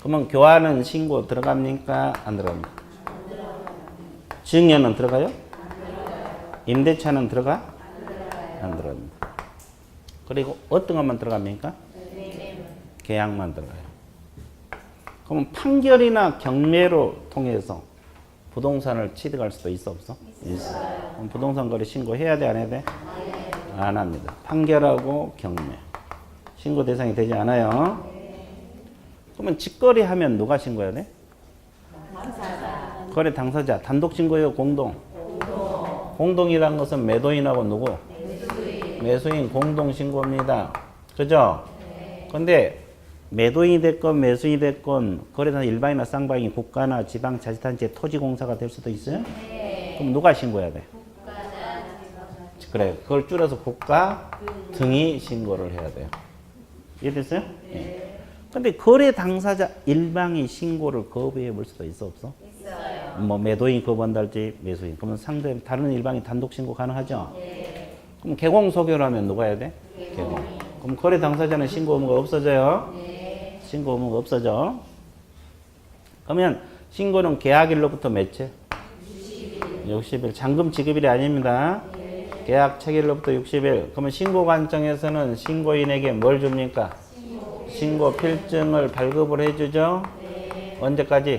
그러면 교환은 신고 들어갑니까? 안 들어갑니까? 안 들어가요. 증여는 들어가요? 임대차는 들어가? 안 들어갑니다. 그리고 어떤 것만 들어갑니까? 계약만 들어가요. 그럼 판결이나 경매로 통해서 부동산을 취득할 수도 있어 없어? 있어. 그럼 부동산 거래 신고해야 돼 안 해야 돼? 안 합니다. 판결하고 경매. 신고 대상이 되지 않아요. 그러면 직거래 하면 누가 신고해야 돼? 당사자. 거래 당사자. 단독 신고예요, 공동? 공동이란 것은 매도인하고 누구? 매수인 공동 신고입니다. 그죠? 근데 매도인이 됐건 매수인이 됐건 거래사 일반이나 쌍방이 국가나 지방 자치단체 토지공사가 될 수도 있어요? 그럼 누가 신고해야 돼? 그래, 그걸 줄여서 국가 등이 신고를 해야 돼요. 이해됐어요? 네. 근데 거래 당사자 일방이 신고를 거부해 볼 수도 있어 없어? 있어요. 뭐 매도인이 거부한달지 매수인. 그러면 상대 다른 일방이 단독 신고 가능하죠? 네. 그럼 개공 소결하면 누가 해야 돼? 개공. 그럼 거래 당사자는 신고 의무가 없어져요? 네. 신고 의무가 없어져. 그러면 신고는 계약일로부터 며칠? 60일. 잔금 지급일이 아닙니다. 네. 계약 체결로부터 60일. 그러면 신고 관청에서는 신고인에게 뭘 줍니까? 신고 필증을 발급을 해주죠? 네. 언제까지?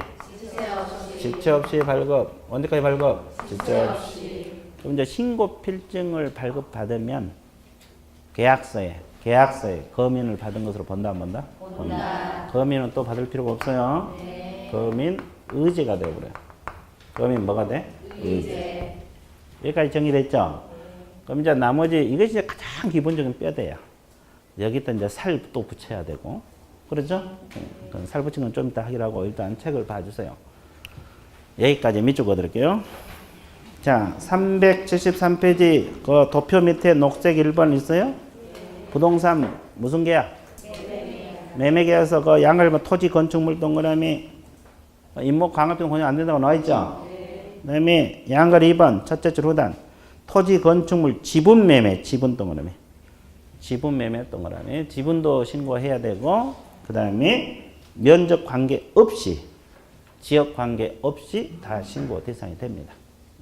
지체 없이 발급. 언제까지 발급? 지체 없이. 그럼 이제 신고 필증을 발급받으면 계약서에 검인을 받은 것으로 본다 안 본다? 본다. 검인은 또 받을 필요가 없어요. 네. 검인 의제가 되어버려요. 검인 뭐가 돼? 의제. 여기까지 정리됐죠? 그럼 이제 나머지 이것이 이제 가장 기본적인 뼈대야. 여기다 이제 살 또 붙여야 되고, 그렇죠? 살 붙이는 건 좀 이따 하기로 하고 일단 책을 봐주세요. 여기까지 밑줄 그어드릴게요. 자, 373페이지 그 도표 밑에 녹색 1번 있어요? 부동산 무슨 계약? 매매 계약서 그 양을 뭐 토지 건축물 동그라미 임목 강압병 혼용 안 된다고 나와 있죠? 그다음에 양걸 2번 첫째 줄 후단 토지 건축물 지분 매매 지분 동그라미. 지분 매매 동그라미. 지분도 신고해야 되고, 그 다음에 면적 관계 없이, 지역 관계 없이 다 신고 대상이 됩니다.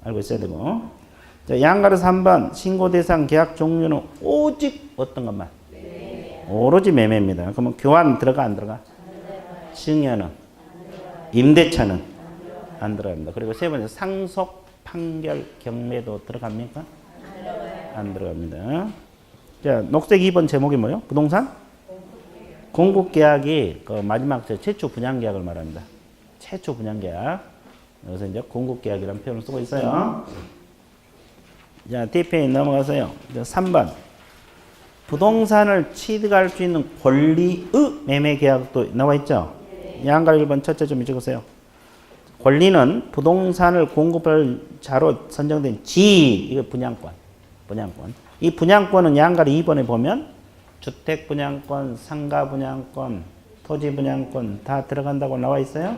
알고 있어야 되고. 자, 양가로 3번 신고 대상 계약 종류는 오직 어떤 것만? 매매. 오로지 매매입니다. 그러면 교환 들어가 안 들어가? 증여는? 임대차는? 안 들어갑니다. 그리고 세 번째 상속, 판결, 경매도 들어갑니까? 안 들어갑니다. 자, 녹색 2번 제목이 뭐예요? 부동산? 공급계약이 그 마지막 최초 분양계약을 말합니다. 최초 분양계약. 여기서 이제 공급계약이라는 표현을 쓰고 있어요. 자, 뒤편에 넘어가서요. 3번. 부동산을 취득할 수 있는 권리의 매매계약도 나와 있죠? 양가 1번 첫째 좀 적으세요. 권리는 부동산을 공급할 자로 선정된 이거 분양권. 이 분양권은 양가리 2번에 보면 주택 분양권, 상가 분양권, 토지 분양권 다 들어간다고 나와 있어요.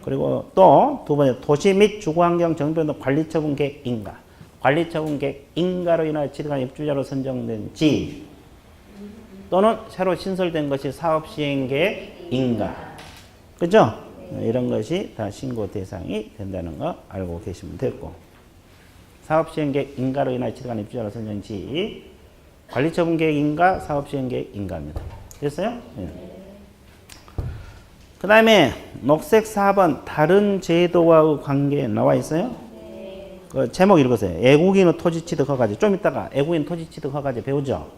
그리고 또 두 번째 도시 및 주거환경 정비운동 관리처분 계획 인가. 관리처분 계획 인가로 인하여 취득한 입주자로 선정된 지 또는 새로 신설된 것이 사업시행 계획 인가. 그죠? 이런 것이 다 신고 대상이 된다는 거 알고 계시면 됐고. 사업시행계획 인가로 인하여 취득한 입주자로 선정지 관리처분계획 인가, 사업시행계획 인가입니다. 됐어요? 네. 그 다음에 녹색 4번 다른 제도와의 관계 나와 있어요? 그 제목 읽으세요. 애국인의 토지취득 허가제. 좀 이따가 애국인 토지취득 허가제 배우죠?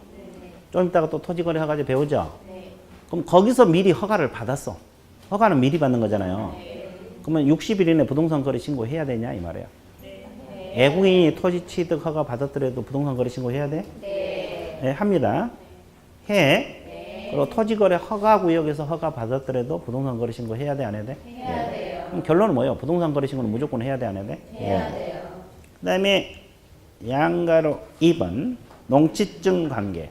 좀 이따가 또 토지거래 허가제 배우죠? 그럼 거기서 미리 허가를 받았어. 허가는 미리 받는 거잖아요. 그러면 60일 이내 부동산 거래 신고해야 되냐 이 말이에요. 애국인이 토지 취득 허가 받았더라도 부동산 거래 신고해야 돼? 네, 합니다. 해. 그리고 토지 거래 허가 구역에서 허가 받았더라도 부동산 거래 신고해야 돼, 안 해야 돼? 해야 돼요. 그럼 결론은 뭐예요? 부동산 거래 신고는 무조건 해야 돼, 안 해야 돼? 해야 돼요. 그다음에 양가로 2번 농지증 관계.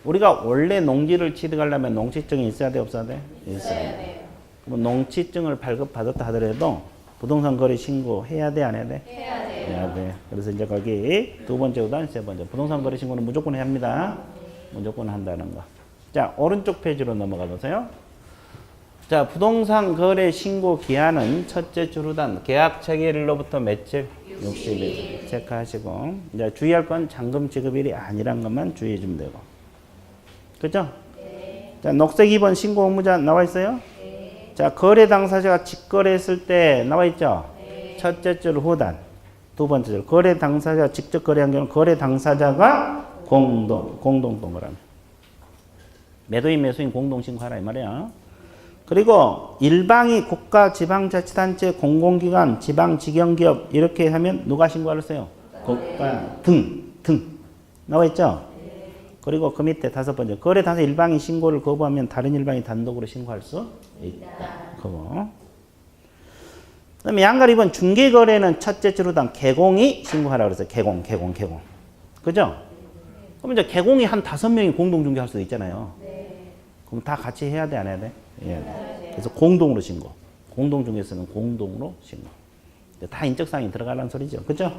우리가 원래 농지를 취득하려면 농지증이 있어야 돼, 없어야 돼? 있어야 돼. 그럼 농지증을 발급받았다 하더라도 부동산 거래 신고 해야 돼, 안 해야 돼? 해야 돼요. 해야 돼. 그래서 이제 거기 두 번째 우단 세 번째 부동산 거래 신고는 무조건 해야 합니다. 무조건 한다는 거. 자, 오른쪽 페이지로 넘어가 보세요. 자, 부동산 거래 신고 기한은 첫째 주루단 계약 체결일로부터 며칠? 60일. 체크하시고 이제 주의할 건 잔금 지급일이 아니란 것만 주의해 주면 되고. 그죠? 네. 자, 녹색 2번 신고 의무자 나와 있어요? 네. 자, 거래 당사자가 직거래했을 때 나와 있죠? 첫째 줄 후단. 두 번째 줄. 거래 당사자가 직접 거래한 경우는 거래 당사자가 공동동거라며. 매도인, 매수인 공동신고하라 이 말이야. 그리고 일방이 국가, 지방자치단체, 공공기관, 지방직영기업 이렇게 하면 누가 신고를 써요? 국가 등 나와 있죠? 그리고 그 밑에 다섯 번째 거래 당사자 일방이 신고를 거부하면 다른 일방이 단독으로 신고할 수 있다. 그거. 그다음에 양가 2번 중개거래는 첫째 주로당 개공이 신고하라 그랬어요. 개공. 그죠? 그럼 이제 개공이 한 5명이 공동중개할 수도 있잖아요. 그럼 다 같이 해야 돼, 안 해야 돼? 예. 그래서 공동으로 신고. 공동중개에서는 공동으로 신고. 다 인적사항이 들어가라는 소리죠. 그죠?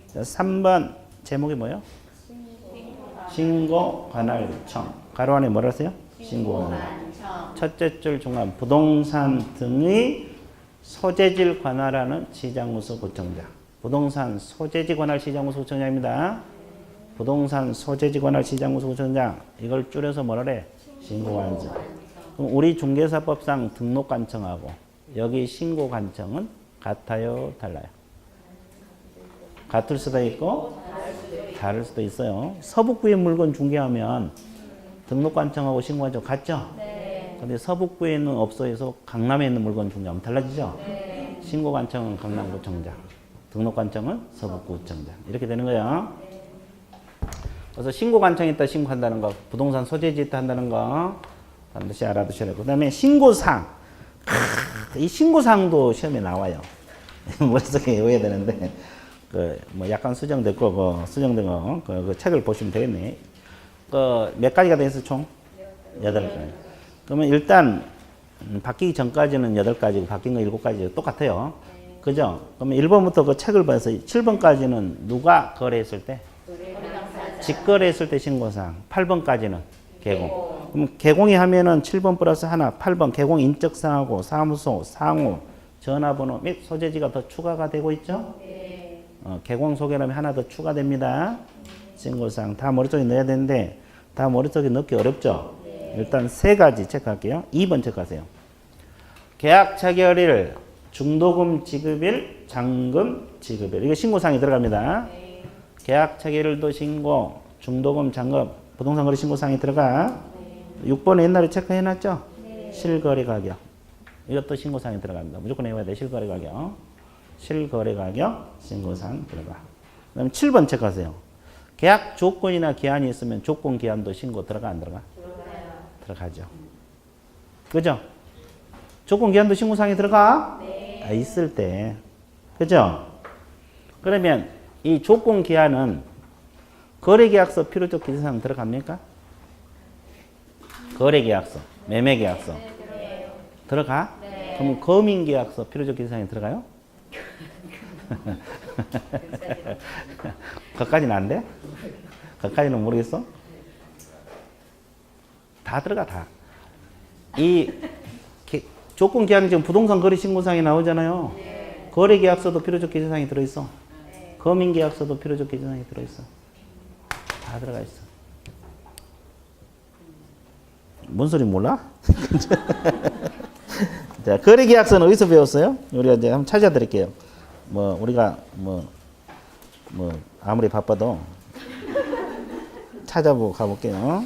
자, 3번 제목이 뭐예요? 신고관할청. 가로 안에 뭐라 했어요? 신고관할청. 첫째 줄 중간 부동산 등의 소재질 관할하는 시장무소 구청장. 부동산 소재지 관할 시장무소 구청장입니다. 부동산 소재지 관할 시장무소 구청장. 이걸 줄여서 뭐라 그래? 신고관청. 그럼 우리 중개사법상 등록관청하고 여기 신고관청은 같아요, 달라요? 같을 수도 있고 다를 수도 있어요. 서북부의 물건 중개하면 등록관청하고 신고관청 같죠? 근데 서북부에 있는 업소에서 강남에 있는 물건 중개하면 달라지죠? 신고관청은 강남구청장, 등록관청은 서북구청장. 이렇게 되는 거예요. 그래서 신고관청이 있다 신고한다는 거, 부동산 소재지 있다 한다는 거 반드시 알아두셔야 되고, 그 다음에 신고사항. 이 신고사항도 시험에 나와요. 머릿속에 외워야 되는데 뭐 약간 수정됐고 수정된 거 그 책을 보시면 되겠네. 몇 가지가 되어 있어 총? 8가지. 그러면 일단 바뀌기 전까지는 8가지고 바뀐 거 7가지 똑같아요. 그죠? 그러면 1번부터 그 책을 봐서 7번까지는 누가 거래했을 때? 직거래했을 때 신고사항. 8번까지는 개공. 그럼 개공이 하면은 7번 플러스 하나, 8번 개공 인적사항하고 사무소, 상호, 전화번호 및 소재지가 더 추가가 되고 있죠? 개공 소개라면 하나 더 추가됩니다. 신고사항 다 머릿속에 넣어야 되는데 다 머릿속에 넣기 어렵죠? 일단 3가지 체크할게요. 2번 체크하세요. 계약 체결일, 중도금 지급일, 잔금 지급일. 이거 신고사항이 들어갑니다. 계약 체결일도 신고, 중도금, 잔금, 부동산 거래 신고사항이 들어가. 6번에 옛날에 체크해놨죠? 실거래 가격. 이것도 신고사항이 들어갑니다. 무조건 해야 돼. 실거래 가격. 실거래 가격 신고사항 들어가. 그 다음에 7번 체크하세요. 계약 조건이나 기한이 있으면 조건 기한도 신고 들어가 안 들어가? 들어가죠. 그죠? 조건 기한도 신고사항이 들어가? 있을 때. 그죠? 그러면 이 조건 기한은 거래계약서 필요적 기재사항 들어갑니까? 거래계약서, 매매계약서 들어가? 그럼 거민계약서 필요적 기재사항이 들어가요? 그까지는 안 돼? 그까지는 모르겠어? 다 들어가 다. 이 조건 기한이 지금 부동산 거래 신고사항이 나오잖아요. 거래 계약서도 필요적 기재사항이 들어있어. 거민 계약서도 필요적 기재사항이 들어있어. 다 들어가 있어. 뭔 소리 몰라? 자, 거래 계약서는 어디서 배웠어요? 우리가 이제 한번 찾아드릴게요. 우리가 아무리 바빠도 찾아보고 가볼게요.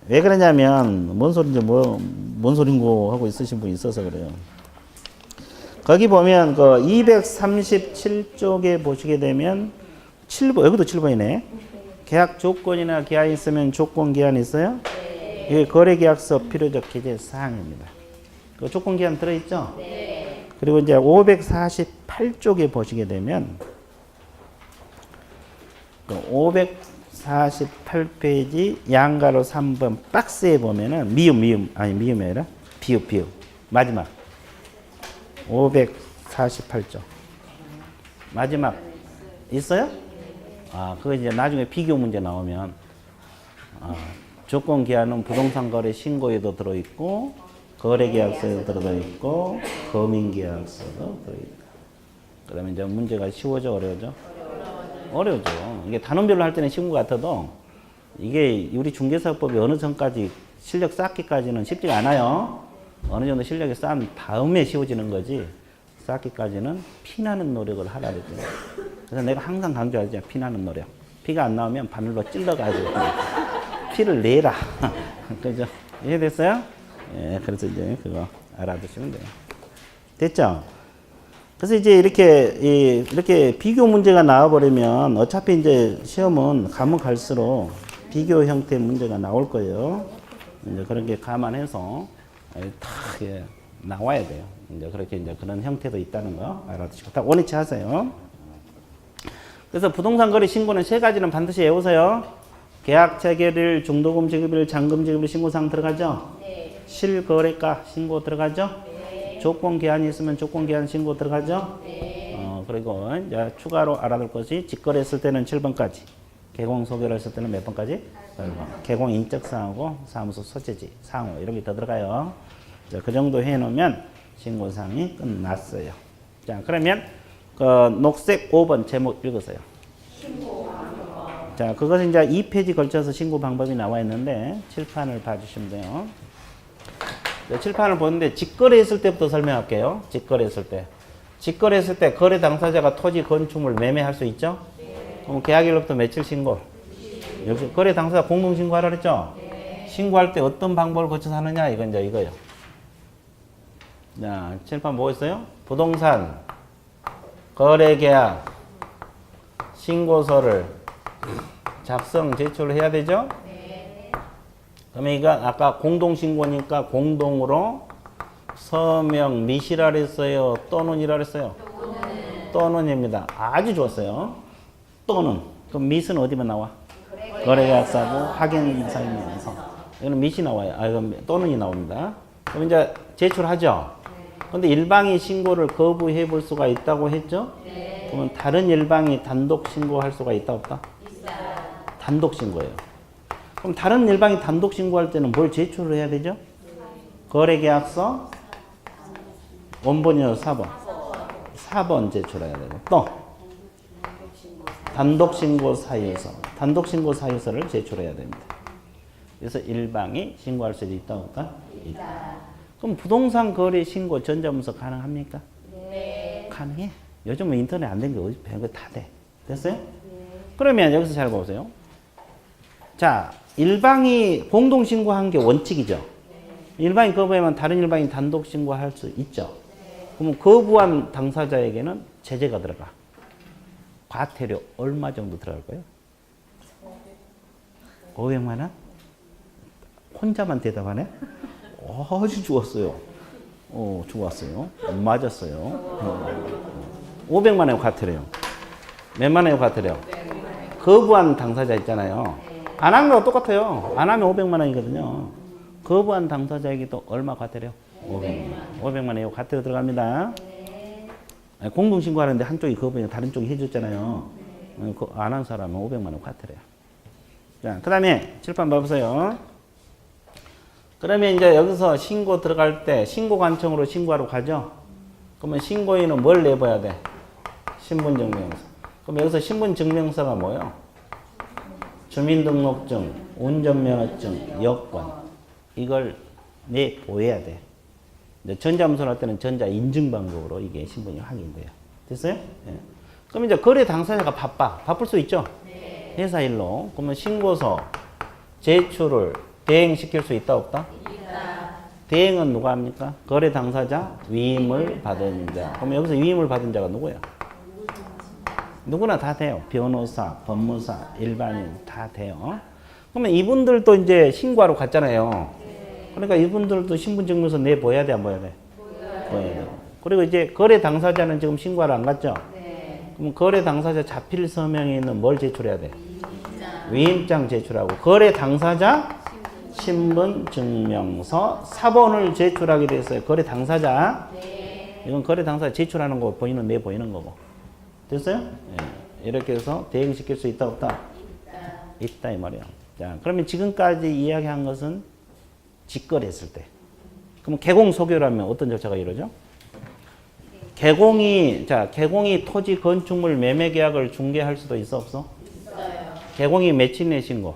왜 그러냐면 뭔 소린지 뭔 소린고 하고 있으신 분이 있어서 그래요. 거기 보면 그 237쪽에 보시게 되면 7번, 여기도 7번이네. 계약 조건이나 기한이 있으면 조건 기한이 있어요? 이게 거래 계약서 필요적 기재 사항입니다. 그 조건 기한 들어있죠? 그리고 이제 548쪽에 보시게 되면 548페이지 양가로 3번 박스에 보면은 미음이 아니라 비읍 마지막 548쪽 마지막 있어요? 그거 이제 나중에 비교 문제 나오면 조건 기한은 부동산 거래 신고에도 들어있고 거래 계약서에도 들어있고 거민 계약서도 들어있다. 그러면 이제 문제가 쉬워져 어려워져? 어려워져. 이게 단원별로 할 때는 쉬운 것 같아도 이게 우리 중개사법이 어느 선까지 실력 쌓기까지는 쉽지가 않아요. 어느 정도 실력이 쌓은 다음에 쉬워지는 거지 쌓기까지는 피나는 노력을 하라 그랬죠. 그래서 내가 항상 강조하죠. 피나는 노력. 피가 안 나오면 바늘로 찔러가지고 피를 내라. 그죠? 이해됐어요? 예, 그래서 이제 그거 알아두시면 돼요. 됐죠? 그래서 이제 이렇게 비교 문제가 나와버리면 어차피 이제 시험은 가면 갈수록 비교 형태의 문제가 나올 거예요. 이제 그런 게 감안해서 다 나와야 돼요. 이제 그렇게 이제 그런 형태도 있다는 거 알아두시고 딱 원위치 하세요. 그래서 부동산 거래 신고는 세 가지는 반드시 외우세요. 계약 체결일, 중도금 지급일, 잔금 지급일 신고사항 들어가죠? 네. 실거래가 신고 들어가죠? 네. 조건 기한이 있으면 조건 기한 신고 들어가죠? 네. 그리고 이제 추가로 알아둘 것이 직거래했을 때는 7번까지, 개공 소개를 했을 때는 몇 번까지? 8번. 개공 인적사항하고 사무소 소재지, 상호 이런 게 더 들어가요. 자, 그 정도 해놓으면 신고사항이 끝났어요. 자, 그러면 그 녹색 5번 제목 읽으세요. 자, 그것은 이제 2페이지 걸쳐서 신고 방법이 나와 있는데 칠판을 봐주시면 돼요. 칠판을 보는데 직거래했을 때부터 설명할게요. 직거래했을 때. 직거래했을 때 거래 당사자가 토지 건축물 매매할 수 있죠? 네. 그럼 계약일로부터 며칠 신고? 역시 거래 당사자 공동 신고하라 그랬죠? 네. 신고할 때 어떤 방법을 거쳐서 하느냐? 이건 이제 이거예요. 자, 칠판 뭐 있어요? 부동산 거래계약 신고서를 작성 제출을 해야 되죠? 네. 그러면 이거 아까 공동신고니까 공동으로 서명 미시라 그랬어요? 또는이라 그랬어요? 또는입니다. 아주 좋았어요. 또는. 그럼 미는 어디만 나와? 거래계약서고 확인사유서. 이거는 미시 나와요. 이건 또는이 나옵니다. 그럼 이제 제출하죠? 근데 일방이 신고를 거부해 볼 수가 있다고 했죠? 네. 그러면 다른 일방이 단독 신고할 수가 있다 없다? 있어요. 단독 신고예요. 그럼 다른 일방이 단독 신고할 때는 뭘 제출을 해야 되죠? 거래계약서 원본이요 4번. 4번 제출해야 되고 또 단독 신고 사유서. 단독 신고 사유서를 제출해야 됩니다. 그래서 일방이 신고할 수도 있다 없다? 있다. 그럼 부동산 거래 신고 전자문서 가능합니까? 네. 가능해. 요즘은 인터넷 안 된 게 어디 별거 다 돼. 됐어요? 네. 그러면 여기서 잘 보세요. 자, 일방이 공동 신고한 게 원칙이죠. 네. 일방이 거부하면 다른 일방이 단독 신고할 수 있죠. 네. 그러면 거부한 당사자에게는 제재가 들어가. 과태료 얼마 정도 들어갈 거예요? 500만 원? 혼자만 대답하네? 아주 좋았어요. 좋았어요. 맞았어요. 500만 원의 과태료요. 몇만 원의 과태료? 거부한 당사자 있잖아요. 안 하는 거랑 똑같아요. 안 하면 500만 원이거든요. 거부한 당사자에게도 얼마 과태료? 500만 원. 500만 원의 과태료 들어갑니다. 공동신고하는데 한쪽이 거부해 다른 쪽이 해줬잖아요. 안 한 사람은 500만 원 과태료야. 자, 그 다음에 칠판 봐보세요. 그러면 이제 여기서 신고 들어갈 때 신고관청으로 신고하러 가죠? 그러면 신고인은 뭘 내봐야 돼? 신분증명서. 그럼 여기서 신분증명서가 뭐예요? 주민등록증, 운전면허증, 여권. 이걸 내보여야 돼. 이제 전자문서를 할 때는 전자인증방법으로 이게 신분이 확인돼요. 됐어요? 예. 그럼 이제 거래 당사자가 바쁠 수 있죠? 네. 회사 일로. 그러면 신고서 제출을 대행시킬 수 있다 없다? 있다. 대행은 누가 합니까? 거래 당사자 위임을 받은 자. 그럼 여기서 위임을 받은 자가 누구야? 누구나 다 돼요. 변호사, 법무사, 일반인 다 돼요. 그러면 이분들도 이제 신고하러 갔잖아요. 그러니까 이분들도 신분증명서 내보여야 돼, 안 보여야 돼? 보여야 돼. 그리고 이제 거래 당사자는 지금 신고하러 안 갔죠? 네. 그럼 거래 당사자 자필 서명에 있는 뭘 제출해야 돼? 위임장 제출하고 거래 당사자 신분증명서 4번을 제출하게 됐어요. 거래 당사자. 네. 이건 거래 당사자 제출하는 거 보이는 내 보이는 거고. 됐어요? 네. 이렇게 해서 대행시킬 수 있다 없다? 있다 이 말이야. 자, 그러면 지금까지 이야기한 것은 직거래했을 때. 그럼 개공 소교라면 어떤 절차가 이루어져? 개공이 토지 건축물 매매 계약을 중개할 수도 있어 없어? 있어요. 개공이 며칠 내 신고?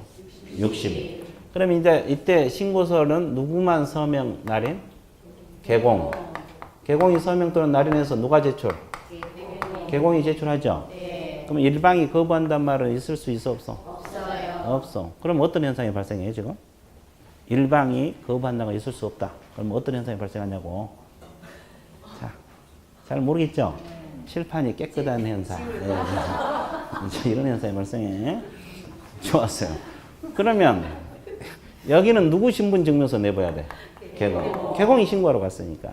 60일. 그러면 이제 이때 신고서는 누구만 서명 날인? 개공. 개공이 서명 또는 날인해서 누가 제출? 개공이 제출하죠? 그럼 일방이 거부한단 말은 있을 수 있어 없어? 없어. 그럼 어떤 현상이 발생해요 지금? 일방이 거부한다는 거 있을 수 없다. 그럼 어떤 현상이 발생하냐고. 자, 잘 모르겠죠? 칠판이 깨끗한 현상. 네. 이런 현상이 발생해. 좋았어요. 그러면 여기는 누구 신분증명서 내봐야 돼? 개공. 개공이 신고하러 갔으니까.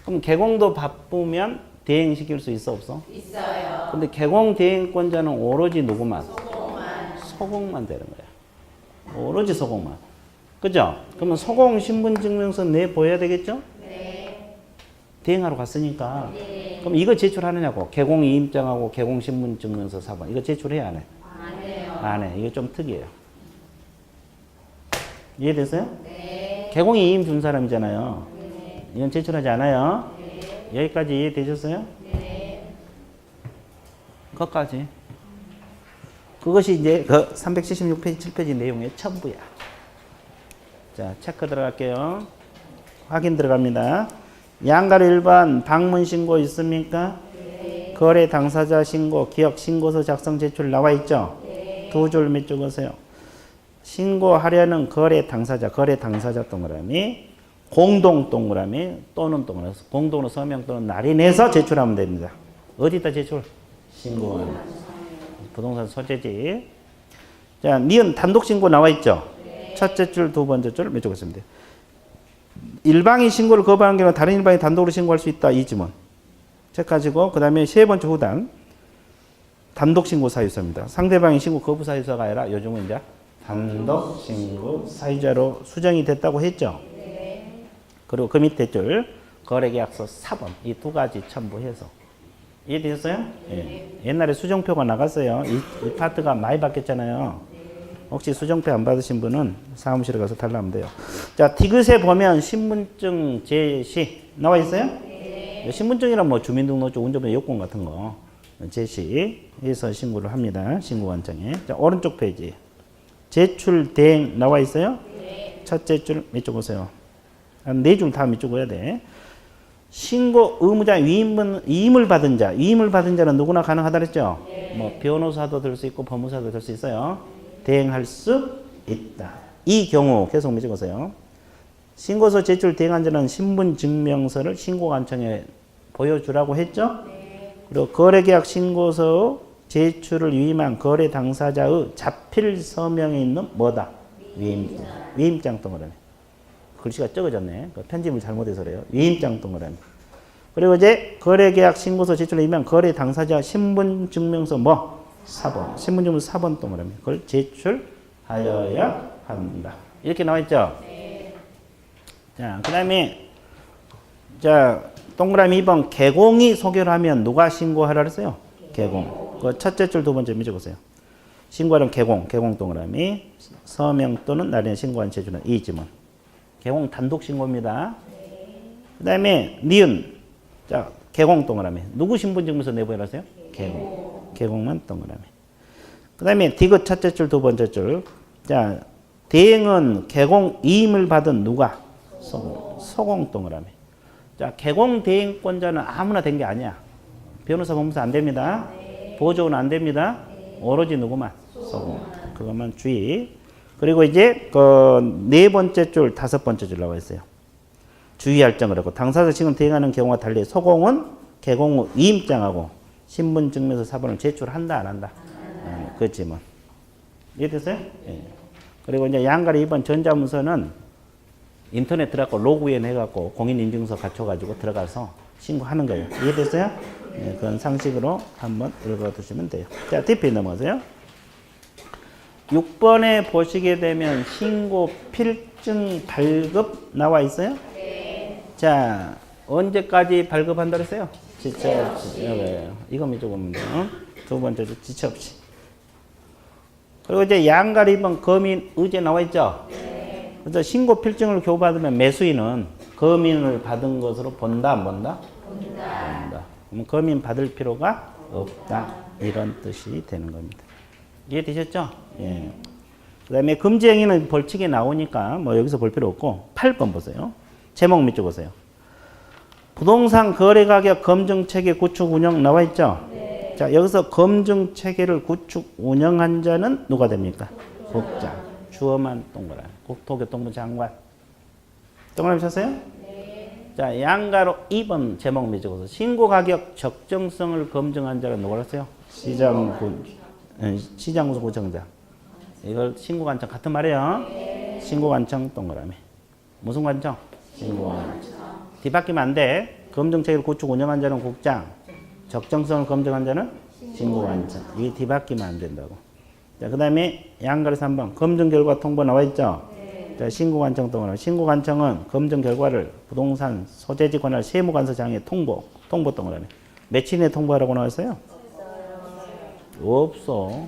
그럼 개공도 바쁘면 대행시킬 수 있어 없어? 있어요. 근데 개공 대행권자는 오로지 누구만? 소공만 되는 거야. 오로지 소공만. 그죠? 그러면 소공 신분증명서 내보여야 되겠죠? 네. 대행하러 갔으니까. 네. 그럼 이거 제출하느냐고. 개공 이임장하고 개공 신분증명서 4번. 이거 제출해야 안 해? 안 해요. 안 해. 이거 좀 특이해요. 이해됐어요? 네. 개공이 이임 준 사람이잖아요. 네. 이건 제출하지 않아요. 네. 여기까지 이해되셨어요? 네. 그것까지. 그것이 이제 그 376페이지, 7페이지 내용의 전부야. 자, 체크 들어갈게요. 확인 들어갑니다. 양가로 1번 방문 신고 있습니까? 네. 거래 당사자 신고, 기억 신고서 작성 제출 나와 있죠? 네. 두 줄 밑줄 그으세요. 신고하려는 거래 당사자 동그라미, 공동 동그라미 또는 동그라미, 공동으로 서명 또는 날인해서 제출하면 됩니다. 어디다 제출? 신고하는 부동산 소재지. 자, 니은 단독 신고 나와 있죠? 네. 첫째 줄, 두 번째 줄 밑줄 그으시면 돼요. 일방이 신고를 거부하는 경우는 다른 일방이 단독으로 신고할 수 있다. 이 지문 체크하시고, 그 다음에 세 번째 후단 단독 신고 사유서입니다. 상대방이 신고 거부 사유서가 아니라 요즘은 이제 단독 신고 사유자로 수정이 됐다고 했죠. 네. 그리고 그 밑에 줄 거래계약서 4번 이 두 가지 첨부해서. 이해되셨어요? 예. 옛날에 수정표가 나갔어요. 이 파트가 많이 바뀌었잖아요. 혹시 수정표 안 받으신 분은 사무실에 가서 달라면 돼요. 자, 디귿에 보면 신분증 제시 나와 있어요? 네. 신분증이란 뭐 주민등록증, 운전면허 여권 같은 거 제시해서 신고를 합니다. 신고관청에. 자, 오른쪽 페이지 제출 대행 나와 있어요? 네. 첫째 줄 밑줄 보세요. 한 네 줄 다 밑줄 그어야 돼. 신고 의무자 위임을 받은 자, 위임을 받은 자는 누구나 가능하다 그랬죠? 네. 뭐 변호사도 될 수 있고 법무사도 될 수 있어요. 대행할 수 있다. 이 경우 계속 밑줄 그으세요. 신고서 제출 대행한 자는 신분증명서를 신고관청에 보여주라고 했죠? 네. 그리고 거래계약 신고서 제출을 위임한 거래 당사자의 자필 서명에 있는 뭐다? 위임장. 위임장 동그라미. 글씨가 적어졌네. 편집을 잘못해서 그래요. 위임장 동그라미. 그리고 이제 거래계약 신고서 제출을 위임한 거래 당사자 신분증명서 뭐? 4번. 신분증명서 4번 동그라미. 그걸 제출하여야 한다. 이렇게 나와 있죠? 네. 자, 그 다음에 자, 동그라미 2번 개공이 소개를 하면 누가 신고하라 그랬어요? 개공. 그 첫째 줄 두 번째 밑줄 보세요. 신고하는 개공 동그라미, 서명 또는 날인 신고한 제주는 이 지문. 개공 단독 신고입니다. 그 다음에 니은. 자, 개공 동그라미. 누구 신분증명서 내보이라 하세요? 개공. 개공만 동그라미. 그 다음에 디귿 첫째 줄 두 번째 줄. 자, 대행은 개공 이임을 받은 누가? 소공 동그라미. 자, 개공 대행권자는 아무나 된 게 아니야. 변호사, 법무사 안 됩니다. 보조는 안 됩니다. 오로지 누구만? 소공. 그것만 주의. 그리고 이제 그 네 번째 줄, 다섯 번째 줄 나와 있어요. 주의할 점을 하고 당사자 지금 대행하는 경우와 달리 소공은 개공 후 이임장하고 신분증명서 4번을 제출한다 안 한다. 그렇지 뭐. 이해됐어요? 예. 그리고 이제 양가리 2번 전자문서는 인터넷 들어가고 로그인 해갖고 공인인증서 갖춰가지고 들어가서 신고하는 거예요. 이해됐어요? 예, 그런 상식으로 한번 읽어두시면 돼요. 자, 뒷페이지 넘어가세요. 6번에 보시게 되면 신고 필증 발급 나와 있어요? 네. 자, 언제까지 발급한다 그랬어요? 지체 없이. 이거 밑줄 보면 돼요. 두 번째 줄 지체 없이. 그리고 이제 양가리 2번 거민 의제 나와 있죠? 네. 그래서 신고 필증을 교부받으면 매수인은 거민을 받은 것으로 본다 안 본다? 본다. 그럼 거민 받을 필요가 없다. 이런 뜻이 되는 겁니다. 이해되셨죠? 예. 그 다음에 금지행위는 벌칙이 나오니까 뭐 여기서 볼 필요 없고 8번 보세요. 제목 밑줄 보세요. 부동산 거래 가격 검증 체계 구축 운영 나와 있죠? 자, 여기서 검증 체계를 구축 운영한 자는 누가 됩니까? 국장. 주어만 동그라미. 국토교통부 장관. 동그라미 쳤어요? 자, 양가로 2번 제목 미적어서 신고 가격 적정성을 검증한 자가 누구라고 했어요? 시장군 구청장. 이걸 신고 관청 같은 말이에요. 신고 관청 동그라미. 무슨 관청? 신고 관청. 뒤바뀌면 안 돼. 검증 체계를 구축 운영한 자는 국장. 적정성을 검증한 자는 신고 관청. 이게 뒤바뀌면 안 된다고. 자, 그다음에 양가로 3번 검증 결과 통보 나와 있죠? 자, 신고 관청 동그라미. 신고 관청은 검증 결과를 부동산 소재지 관할 세무관서장에 통보 동그라미. 며칠에 통보하라고 나왔어요? 없어.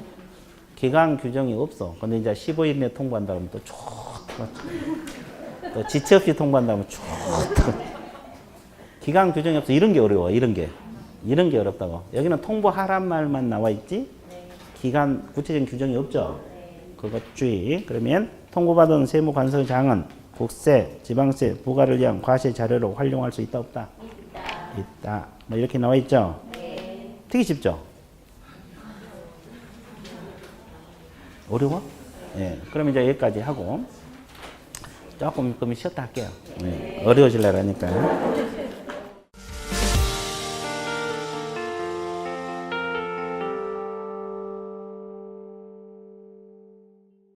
기간 규정이 없어. 근데 이제 15일 내에 통보한다면 또 좋다. 또 지체 없이 통보한다면 좋다. 기간 규정이 없어. 이런 게 어려워. 이런 게 어렵다고. 여기는 통보하란 말만 나와 있지. 기간 구체적인 규정이 없죠. 그것 주의. 그러면 통보받은 세무관서장은 국세, 지방세, 부과를 위한 과세 자료로 활용할 수 있다 없다? 있다. 뭐 이렇게 나와 있죠. 되게 쉽죠. 어려워? 예. 그럼 이제 여기까지 하고 조금 그럼 쉬었다 할게요. 예. 어려워지려니까.